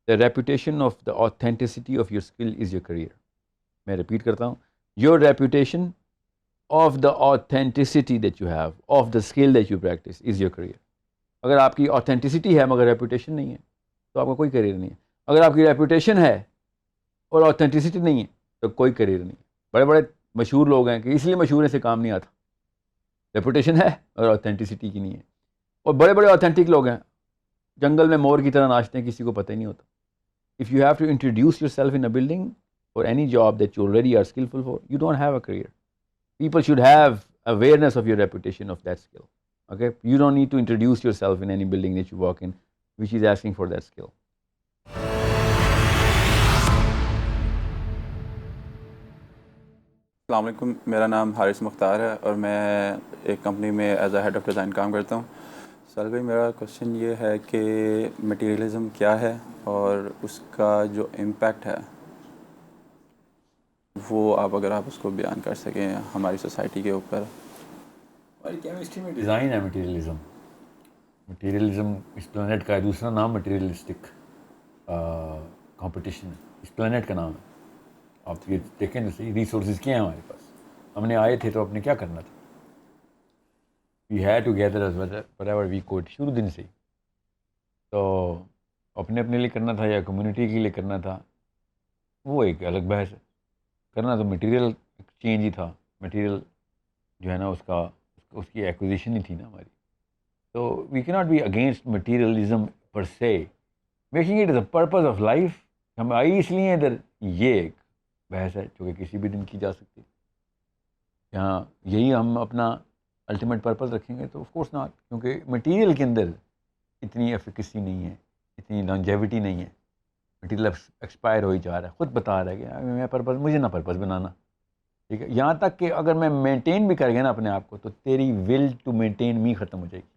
the reputation of the authenticity of your skill is your career. میں ریپیٹ کرتا ہوں, your reputation of the authenticity that you have of the skill that you practice is your career. اگر آپ کی authenticity ہے مگر reputation نہیں ہے تو آپ کا کوئی کریئر نہیں ہے. اگر آپ کی ریپوٹیشن ہے اور آتھینٹسٹی نہیں ہے تو کوئی کریئر نہیں ہے. بڑے بڑے مشہور لوگ ہیں کہ اس لیے مشہور سے کام نہیں آتا, ریپوٹیشن ہے اور آتھینٹسٹی کی نہیں ہے. اور بڑے بڑے آتھینٹک لوگ ہیں, جنگل میں مور کی طرح ناچتے ہیں, کسی کو پتہ ہی نہیں ہوتا. If you have to introduce yourself in a building or any job that you already are skillful for, you don't have a career. People should have awareness of your reputation of that skill. Okay, you don't need to introduce yourself in any building that you walk in which is asking for that skill. السلام علیکم, میرا نام حارث مختار ہے اور میں ایک company میں as a head of design کام کرتا ہوں. سہیل بھائی, میرا کوشچن یہ ہے کہ مٹیریلزم کیا ہے اور اس کا جو امپیکٹ ہے وہ آپ اس کو بیان کر سکیں ہماری سوسائٹی کے اوپر. ہماری کیمسٹری میں ڈیزائن ہے مٹیریلزم. مٹیریلزم اس پلانٹ کا ہے, دوسرا نام مٹیریلسٹک کمپٹیشن ہے, اس پلانٹ کا نام ہے. آپ یہ دیکھیں تو صحیح, ریسورسز کیا ہیں ہمارے پاس, ہم نے آئے تھے تو اپنے کیا کرنا تھا, we had to gather whatever we could, شروع دن سے ہی. تو اپنے لیے کرنا تھا یا کمیونٹی کے لیے کرنا تھا, وہ ایک الگ بحث ہے. کرنا تو مٹیریل ایکسچینج ہی تھا, مٹیریل جو ہے نا اس کی ایکوزیشن ہی تھی نا ہماری. تو وی کی ناٹ بی اگینسٹ مٹیریلزم پر سے, making it is a purpose of life. ہم آئی اس لیے ادھر, یہ ایک بحث ہے جو کہ کسی بھی دن کی جا سکتی ہے. یہاں یہی ہم اپنا الٹیمیٹ پرپز رکھیں گے تو آف کورس ناٹ, کیونکہ مٹیریل کے اندر اتنی ایفیکیسی نہیں ہے, اتنی لانجیوٹی نہیں ہے. مٹیریل ایکسپائر ہو ہی جا رہا ہے, خود بتا رہا ہے کہ میں پرپز, مجھے نہ پرپز بنانا, ٹھیک ہے. یہاں تک کہ اگر میں مینٹین بھی کر گیا نا اپنے آپ کو تو تیری ول ٹو مینٹین می ختم ہو جائے گی.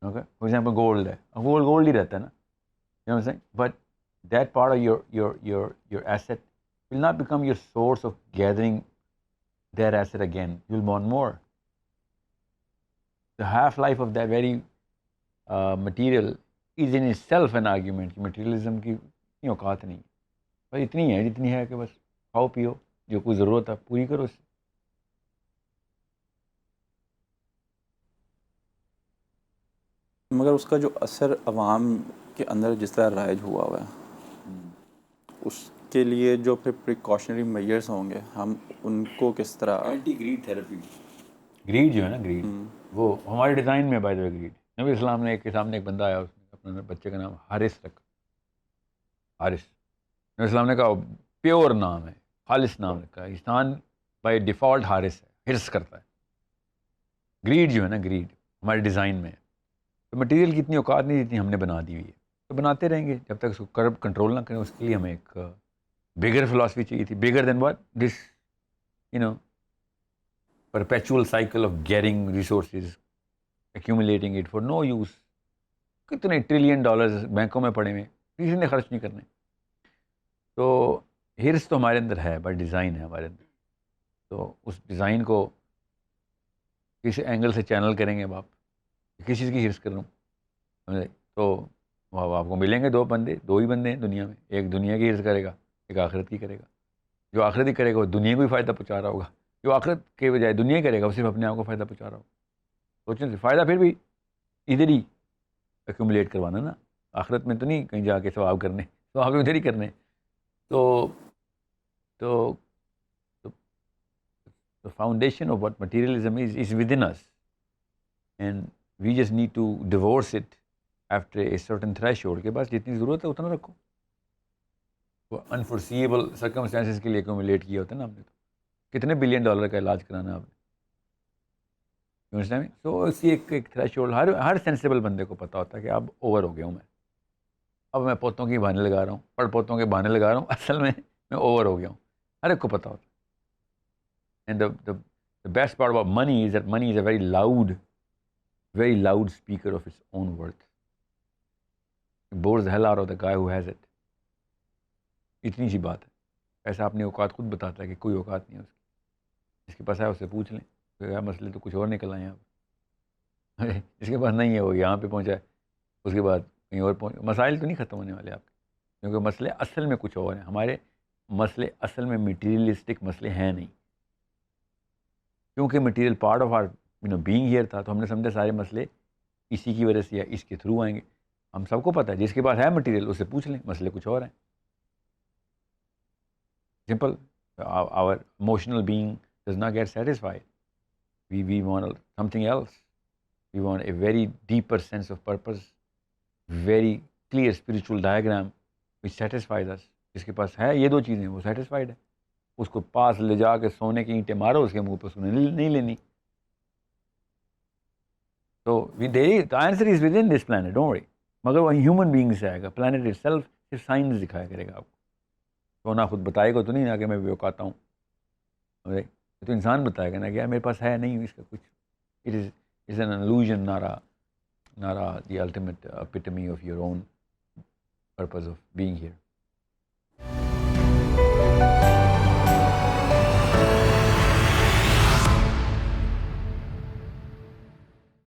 اوکے, فار ایگزامپل گولڈ ہے, گولڈ ہی رہتا ہے نا, but that part of your asset will not become your source of gathering their asset again. You will want more. The half-life of that very material is in itself an argument کہ materialism کی اتنی اوقات نہیں, بس اتنی ہے جتنی ہے کہ بس کھاؤ پیو, جو کوئی ضرورت ہے پوری کرو. اس مگر اس کا جو اثر عوام کے اندر جس طرح رائج ہوا ہوا ہے, اس کے لیے جو پھر پریکاشنری میئرس ہوں گے, ہم ان کو کس طرح. اینٹی گریڈ تھراپی, گریڈ جو ہے نا, گریڈ وہ ہمارے ڈیزائن میں بائی دا وے. گریڈ, نبی اسلام نے کے سامنے ایک بندہ آیا, اس نے اپنے بچے کا نام حارث رکھا. حارث, نبی اسلام نے کہا پیور نام ہے, خالص نام رکھا ہے. انسان بائی ڈیفالٹ حارث ہے, حرص کرتا ہے. گریڈ جو ہے نا, گریڈ ہمارے ڈیزائن میں. تو مٹیریل کی اتنی اوقات نہیں جتنی ہم نے بنا دی ہوئی ہے, تو بناتے رہیں گے جب تک اس کو کرب کنٹرول نہ کریں. اس کے لیے ہمیں ایک بگر فلاسفی چاہیے تھی, bigger than what this perpetual cycle of getting resources, accumulating it for no use. کتنے $1 trillion بینکوں میں پڑے ہوئے, کسی نے خرچ نہیں کرنے. تو حرص تو ہمارے اندر ہے, بٹ ڈیزائن ہے ہمارے اندر. تو اس ڈیزائن کو کسی اینگل سے چینل کریں گے اب آپ, کسی چیز کی حرص کر رہا ہوں, تو وہ آپ کو ملیں گے دو ہی بندے ہیں دنیا میں، ایک دنیا کی عرض کرے گا، ایک آخرت کی کرے گا. جو آخرت ہی کرے گا وہ دنیا کو بھی فائدہ پہنچا رہا ہوگا، جو آخرت کے بجائے دنیا ہی کرے گا وہ صرف اپنے آپ کو فائدہ پہنچا رہا ہوگا. سوچیں سے فائدہ پھر بھی ادھر ہی ایکومولیٹ کروانا نا، آخرت میں تو نہیں کہیں جا کے ثواب کرنے، ثواب ادھر ہی کرنے. تو تو the foundation of what materialism is within us, and we just need to divorce it after a certain threshold. کے بعد جتنی ضرورت ہے اتنا رکھو. وہ انفورسیبل سرکمسٹانسز کے لیے ایکومولیٹ کیا ہوتا ہے نا ہم نے. تو کتنے $1 بلین کا علاج کرانا آپ نے. تو اسی ایک تھریش ہولڈ ہر سینسیبل بندے کو پتہ ہوتا ہے کہ اب اوور ہو گیا ہوں اب میں پوتوں کی بہانے لگا رہا ہوں، پوتوں کے بہانے لگا رہا ہوں، اصل میں اوور ہو گیا ہوں. ہر ایک کو پتہ ہوتا ہے. And the best part about money is that money is a very loud speaker of its own worth. It bores the hell out of the guy who has it. اتنی سی بات ہے. پیسہ اپنی اوقات خود بتاتا ہے کہ کوئی اوقات نہیں ہے اس کی. جس کے پاس ہے اس سے پوچھ لیں کہ مسئلے تو کچھ اور نکل آئے آپ. جس کے پاس نہیں ہے وہ یہاں پہ پہنچا ہے، اس کے بعد کہیں اور پہنچ. مسائل تو نہیں ختم ہونے والے آپ کے، کیونکہ مسئلے اصل میں کچھ اور ہیں. ہمارے مسئلے اصل میں میٹیریلسٹک مسئلے ہیں نہیں، کیونکہ material part of our being here تھا، تو ہم نے سمجھا سارے مسئلے اسی کی وجہ سے یا اس کے تھرو آئیں گے. ہم سب کو پتہ ہے جس کے پاس ہے مٹیریل اس سے پوچھ لیں، مسئلے کچھ اور ہیں. Simple. Our emotional being does not get satisfied. We want something else. We want a very deeper sense of purpose, very clear spiritual diagram which satisfies us. جس کے پاس ہے یہ دو چیزیں وہ سیٹسفائڈ ہے. اس کو پاس لے جا کے سونے کی اینٹیں مارو اس کے منہ پہ، اس کو نہیں لینی. تو the answer is within this planet, don't worry. مگر وہ ہیومن بینگ سے آئے گا. پلانٹ اٹ سیلف صرف سائنس دکھایا کرے گا آپ کو. سونا خود بتائے گا تو نہیں نا کہ میں بیوقات ہوں. تو انسان بتائے گا نا کہ یار میرے پاس ہے نہیں اس کا کچھ. It is an illusion, not the ultimate epitome of your own purpose of being here.